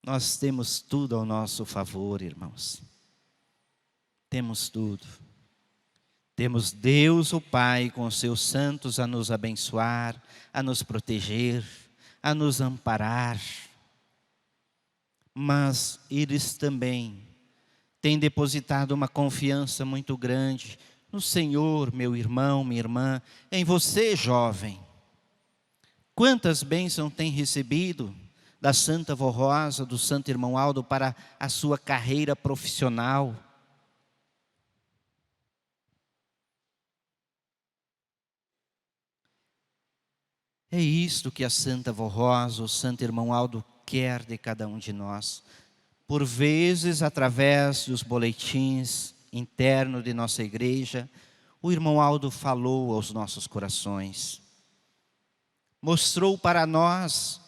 Nós temos tudo ao nosso favor, irmãos. Temos tudo. Temos Deus, o Pai, com os seus santos a nos abençoar, a nos proteger, a nos amparar. Mas eles também têm depositado uma confiança muito grande no Senhor, meu irmão, minha irmã, em você, jovem. Quantas bênçãos tem recebido da Santa Vó Rosa, do Santo Irmão Aldo para a sua carreira profissional? É isto que a Santa Vó Rosa, o Santo Irmão Aldo quer de cada um de nós. Por vezes, através dos boletins internos de nossa igreja, o Irmão Aldo falou aos nossos corações. Mostrou para nós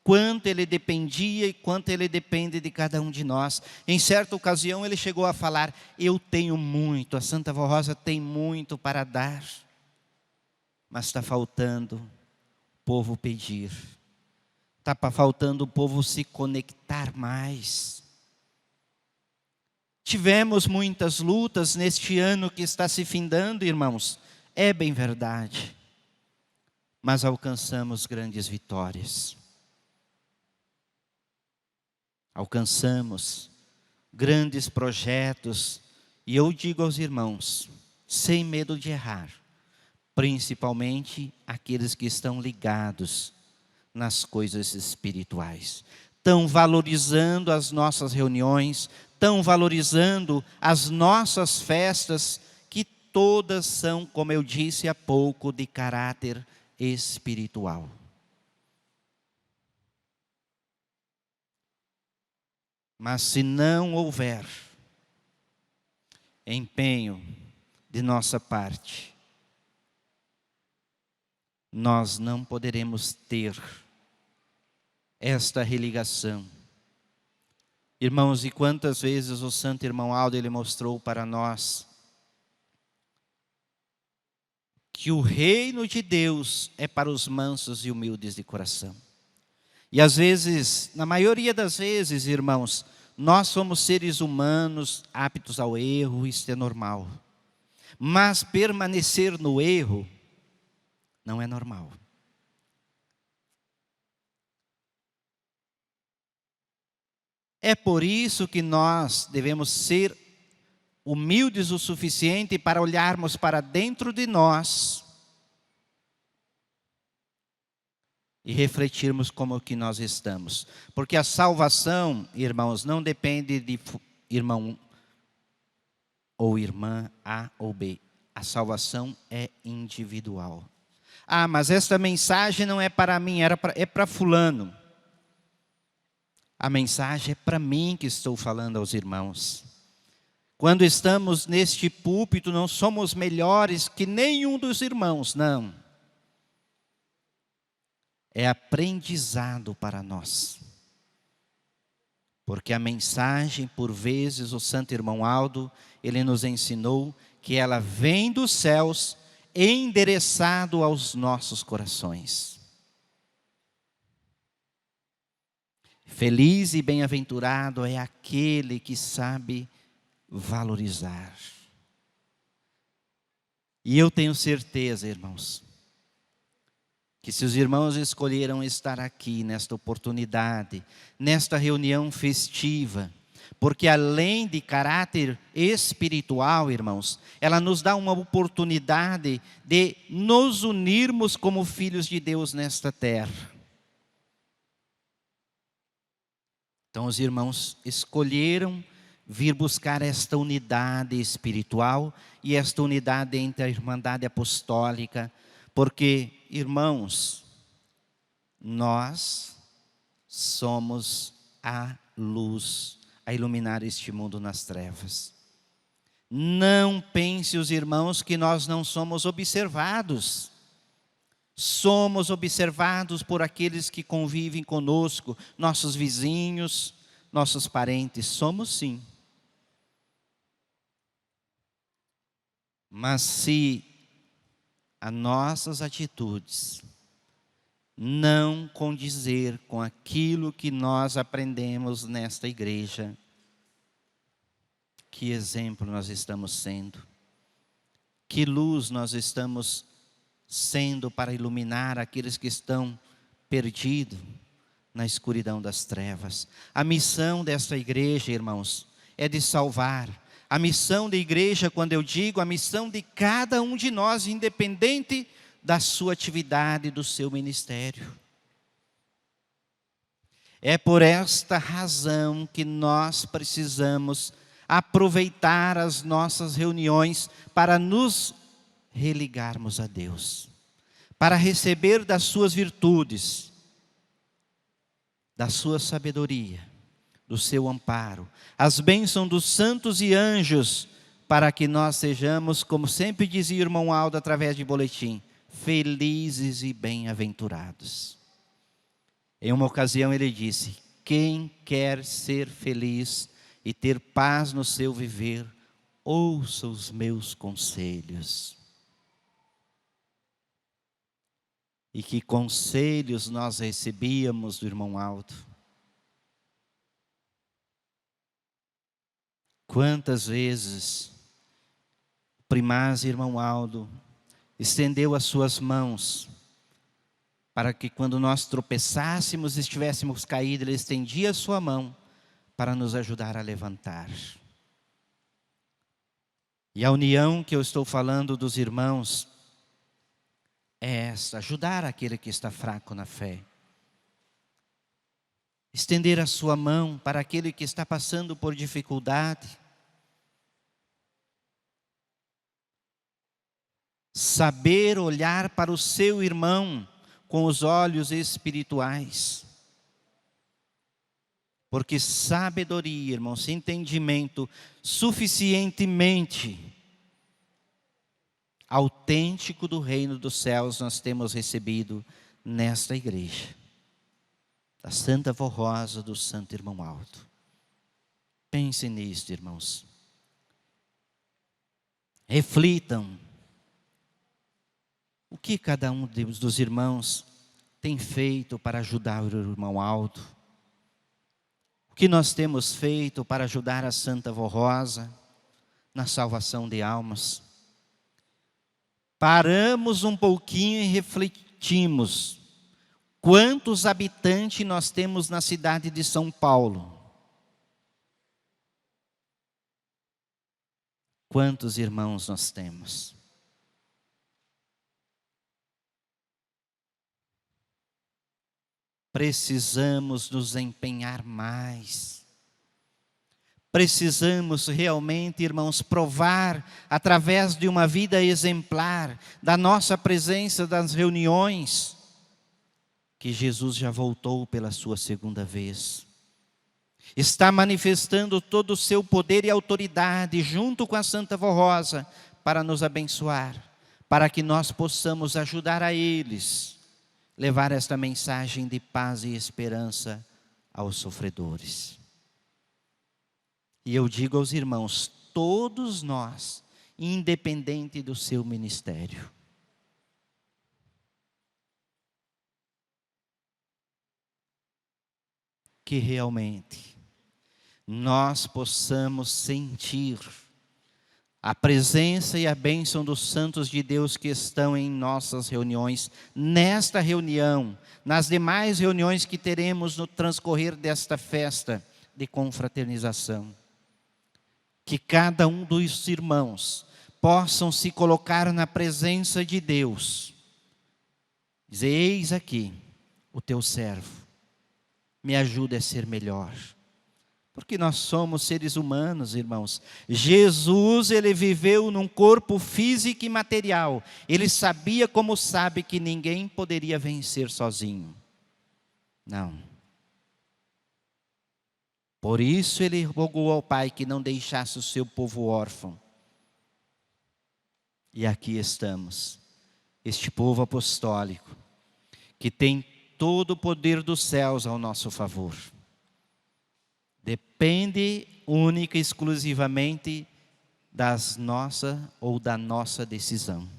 quanto ele dependia e quanto ele depende de cada um de nós. Em certa ocasião ele chegou a falar: eu tenho muito, a Santa Vó Rosa tem muito para dar, mas está faltando o povo pedir, está faltando o povo se conectar mais. Tivemos muitas lutas neste ano que está se findando, irmãos, é bem verdade, mas alcançamos grandes vitórias. Alcançamos grandes projetos, e eu digo aos irmãos, sem medo de errar, principalmente aqueles que estão ligados nas coisas espirituais. Estão valorizando as nossas reuniões, estão valorizando as nossas festas, que todas são, como eu disse há pouco, de caráter espiritual. Mas se não houver empenho de nossa parte, nós não poderemos ter esta religação. Irmãos, e quantas vezes o Santo Irmão Aldo, ele mostrou para nós que o reino de Deus é para os mansos e humildes de coração. E às vezes, na maioria das vezes, irmãos, nós somos seres humanos aptos ao erro, isso é normal. Mas permanecer no erro não é normal. É por isso que nós devemos ser humildes o suficiente para olharmos para dentro de nós e refletirmos como que nós estamos. Porque a salvação, irmãos, não depende de irmão ou irmã A ou B. A salvação é individual. Ah, mas esta mensagem não é para mim, é para fulano. A mensagem é para mim que estou falando aos irmãos. Quando estamos neste púlpito, não somos melhores que nenhum dos irmãos, não. É aprendizado para nós. Porque a mensagem, por vezes, o Santo Irmão Aldo, ele nos ensinou que ela vem dos céus, endereçado aos nossos corações. Feliz e bem-aventurado é aquele que sabe valorizar. E eu tenho certeza, irmãos, que se os irmãos escolheram estar aqui nesta oportunidade, nesta reunião festiva, porque além de caráter espiritual, irmãos, ela nos dá uma oportunidade de nos unirmos como filhos de Deus nesta terra. Então os irmãos escolheram vir buscar esta unidade espiritual e esta unidade entre a Irmandade Apostólica, porque, irmãos, nós somos a luz a iluminar este mundo nas trevas. Não pense os irmãos que nós não somos observados. Somos observados por aqueles que convivem conosco, nossos vizinhos, nossos parentes. Somos sim. Mas se as nossas atitudes não condizer com aquilo que nós aprendemos nesta igreja. Que exemplo nós estamos sendo? Que luz nós estamos sendo para iluminar aqueles que estão perdidos na escuridão das trevas? A missão desta igreja, irmãos, é de salvar. A missão da igreja, quando eu digo, a missão de cada um de nós, independente da sua atividade, do seu ministério. É por esta razão que nós precisamos aproveitar as nossas reuniões para nos religarmos a Deus, para receber das suas virtudes, da sua sabedoria, do seu amparo, as bênçãos dos santos e anjos, para que nós sejamos, como sempre dizia o irmão Aldo através de boletim, felizes e bem-aventurados. Em uma ocasião ele disse: quem quer ser feliz e ter paz no seu viver, ouça os meus conselhos. E que conselhos nós recebíamos do irmão Aldo. Quantas vezes o primaz irmão Aldo estendeu as suas mãos para que quando nós tropeçássemos, estivéssemos caídos, ele estendia a sua mão para nos ajudar a levantar. E a união que eu estou falando dos irmãos é essa: ajudar aquele que está fraco na fé. Estender a sua mão para aquele que está passando por dificuldade. Saber olhar para o seu irmão com os olhos espirituais. Porque sabedoria, irmãos, entendimento suficientemente autêntico do reino dos céus nós temos recebido nesta igreja. Da Santa Vó Rosa, do Santo Irmão Aldo. Pense nisto, irmãos. Reflitam. O que cada um dos irmãos tem feito para ajudar o irmão Aldo? O que nós temos feito para ajudar a Santa Vó Rosa na salvação de almas? Paramos um pouquinho e refletimos. Quantos habitantes nós temos na cidade de São Paulo? Quantos irmãos nós temos? Precisamos nos empenhar mais. Precisamos realmente, irmãos, provar através de uma vida exemplar, da nossa presença das reuniões, que Jesus já voltou pela sua segunda vez. Está manifestando todo o seu poder e autoridade junto com a Santa Vó Rosa para nos abençoar, para que nós possamos ajudar a eles, levar esta mensagem de paz e esperança aos sofredores. E eu digo aos irmãos, todos nós, independente do seu ministério, que realmente nós possamos sentir a presença e a bênção dos santos de Deus que estão em nossas reuniões, nesta reunião, nas demais reuniões que teremos no transcorrer desta festa de confraternização. Que cada um dos irmãos possam se colocar na presença de Deus. Dizer: eis aqui o teu servo. Me ajude a ser melhor. Porque nós somos seres humanos, irmãos. Jesus, ele viveu num corpo físico e material. Ele sabia, como sabe, que ninguém poderia vencer sozinho. Não. Por isso ele rogou ao Pai que não deixasse o seu povo órfão. E aqui estamos. Este povo apostólico, que tem todo o poder dos céus ao nosso favor. Depende única e exclusivamente da nossa decisão.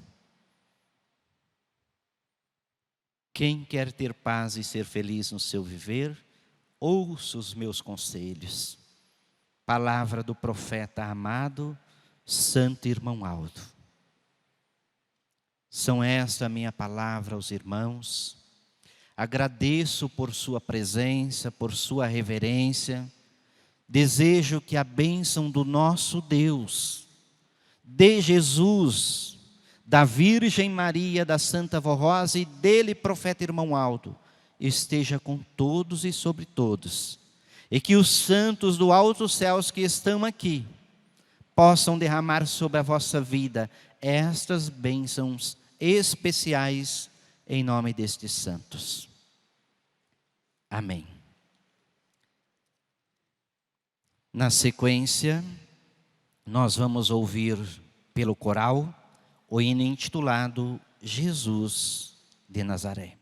Quem quer ter paz e ser feliz no seu viver, ouça os meus conselhos. Palavra do profeta amado, Santo Irmão Aldo. São esta a minha palavra aos irmãos. Agradeço por sua presença, por sua reverência. Desejo que a bênção do nosso Deus, de Jesus, da Virgem Maria, da Santa Vó Rosa e dele, profeta Irmão Aldo, esteja com todos e sobre todos. E que os santos do alto céus que estão aqui possam derramar sobre a vossa vida estas bênçãos especiais em nome destes santos. Amém. Na sequência, nós vamos ouvir pelo coral o hino intitulado Jesus de Nazaré.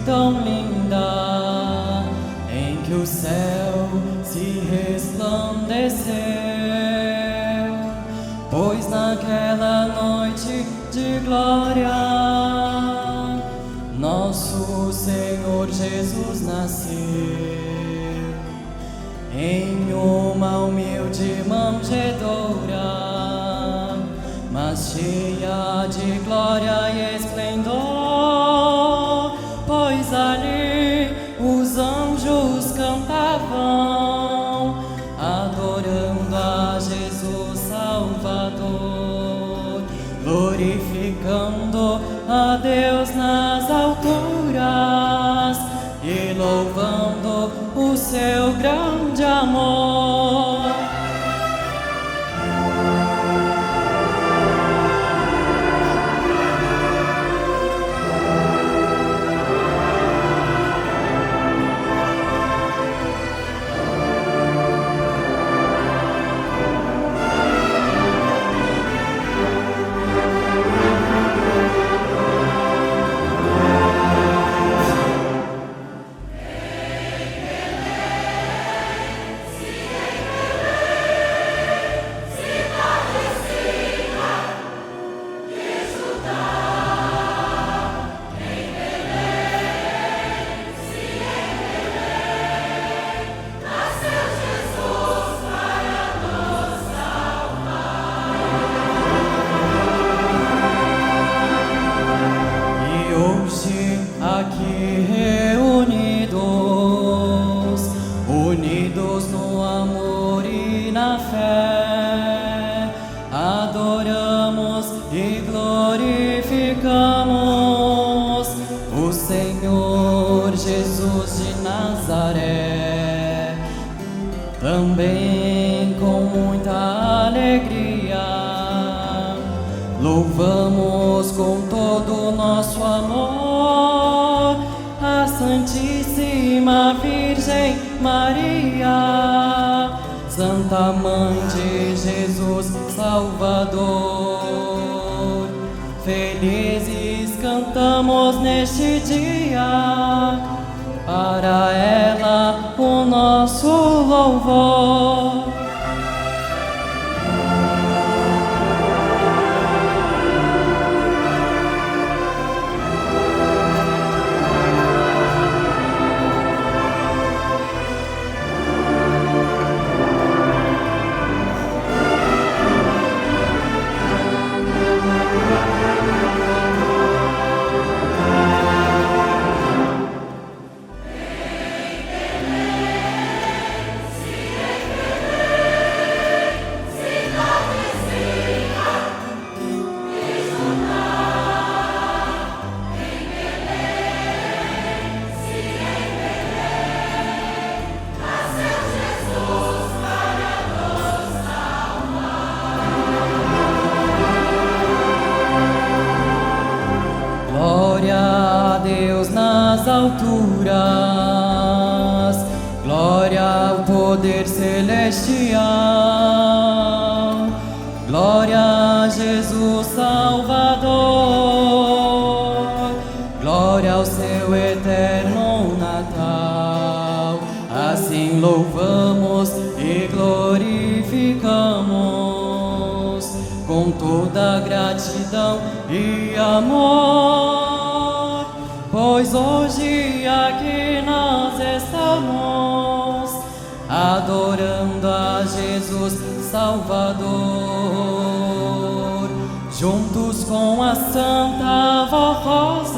Tão linda em que o céu se resplandeceu, pois naquela noite de glória nosso Senhor Jesus nasceu em uma humilde manjedoura, mas cheia de glória e esplendor. Pois ali os anjos cantavam, adorando a Jesus Salvador, glorificando a Deus nas alturas e louvando o seu grande amor. Unidos no amor e na fé, adoramos e glorificamos o Senhor Jesus de Nazaré. Também com muita alegria louvamos com todo o nosso amor a Santíssima Virgem Maria, Santa Mãe de Jesus Salvador. Felizes cantamos neste dia, para ela o nosso louvor. nas alturas, glória ao poder celestial, glória a Jesus Salvador, glória ao seu eterno Natal. Assim louvamos e glorificamos com toda gratidão e amor, pois hoje aqui nós estamos adorando a Jesus Salvador, juntos com a Santa Voz,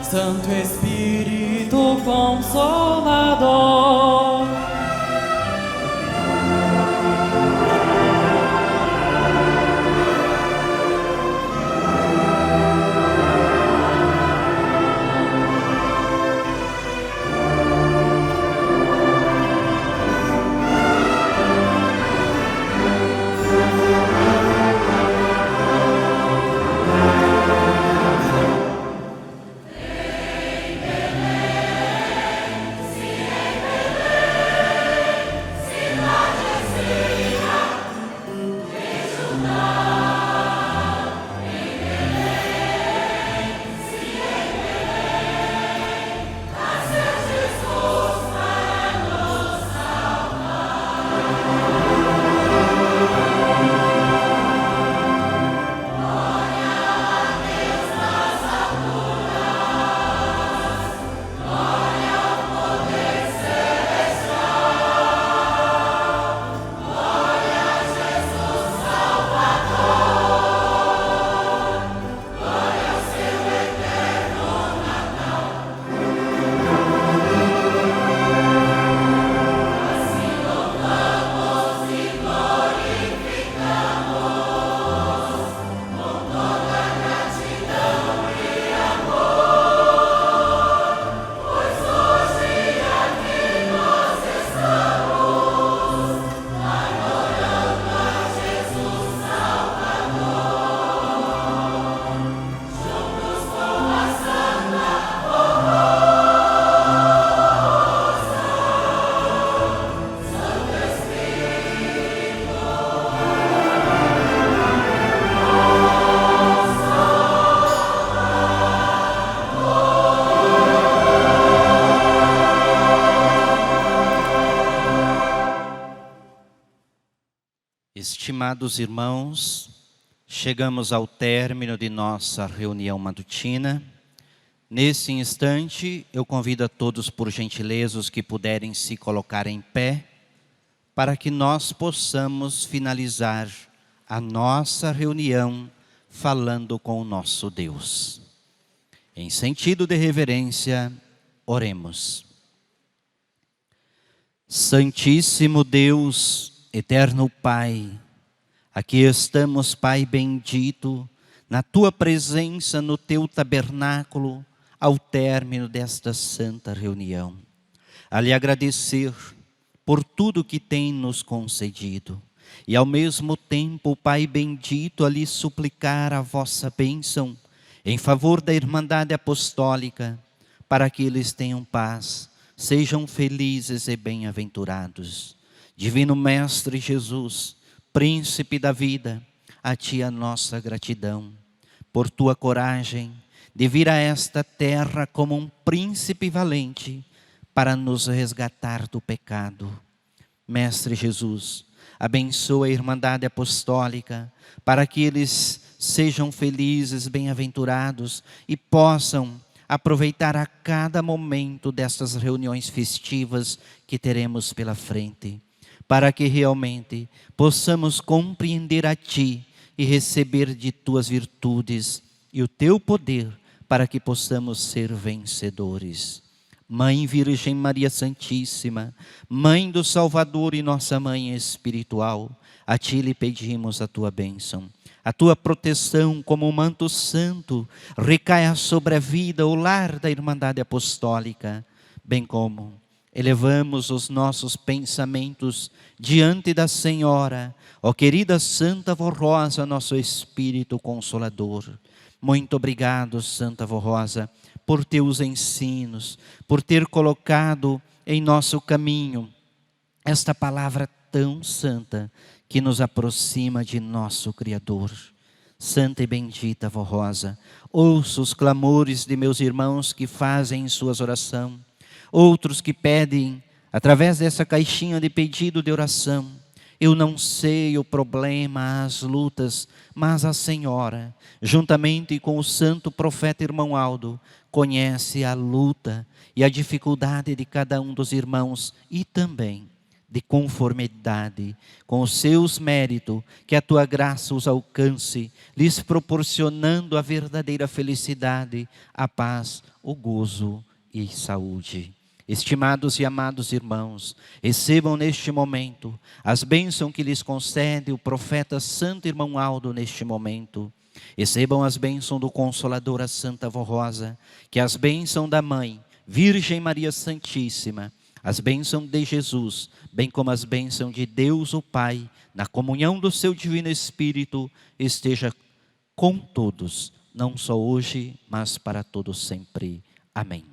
Santo Espírito Consolador.
Estimados irmãos, chegamos ao término de nossa reunião matutina. Nesse instante, eu convido a todos, por gentileza, os que puderem se colocar em pé, para que nós possamos finalizar a nossa reunião falando com o nosso Deus. Em sentido de reverência, oremos. Santíssimo Deus, eterno Pai, aqui estamos, Pai bendito, na Tua presença, no Teu tabernáculo, ao término desta santa reunião, a lhe agradecer por tudo que tem nos concedido, e ao mesmo tempo, Pai bendito, a lhe suplicar a vossa bênção em favor da Irmandade Apostólica, para que eles tenham paz, sejam felizes e bem-aventurados. Divino Mestre Jesus, Príncipe da vida, a Ti a nossa gratidão, por Tua coragem de vir a esta terra como um príncipe valente para nos resgatar do pecado. Mestre Jesus, abençoa a Irmandade Apostólica para que eles sejam felizes, bem-aventurados e possam aproveitar a cada momento dessas reuniões festivas que teremos pela frente, para que realmente possamos compreender a Ti e receber de Tuas virtudes e o Teu poder, para que possamos ser vencedores. Mãe Virgem Maria Santíssima, Mãe do Salvador e nossa Mãe espiritual, a Ti lhe pedimos a Tua bênção. A Tua proteção como um manto santo recaia sobre a vida, o lar da Irmandade Apostólica, bem como elevamos os nossos pensamentos diante da Senhora, ó querida Santa Vó Rosa, nosso Espírito Consolador. Muito obrigado, Santa Vó Rosa, por teus ensinos, por ter colocado em nosso caminho esta palavra tão santa que nos aproxima de nosso Criador. Santa e bendita Vó Rosa, ouça os clamores de meus irmãos que fazem suas orações, outros que pedem através dessa caixinha de pedido de oração. Eu não sei o problema, as lutas, mas a Senhora, juntamente com o santo profeta irmão Aldo, conhece a luta e a dificuldade de cada um dos irmãos e também de conformidade com os seus méritos, que a tua graça os alcance, lhes proporcionando a verdadeira felicidade, a paz, o gozo e saúde. Estimados e amados irmãos, recebam neste momento as bênçãos que lhes concede o profeta Santo Irmão Aldo neste momento. Recebam as bênçãos do Consolador, a Santa Vó Rosa, que as bênçãos da Mãe, Virgem Maria Santíssima, as bênçãos de Jesus, bem como as bênçãos de Deus o Pai, na comunhão do seu Divino Espírito, esteja com todos, não só hoje, mas para todos sempre. Amém.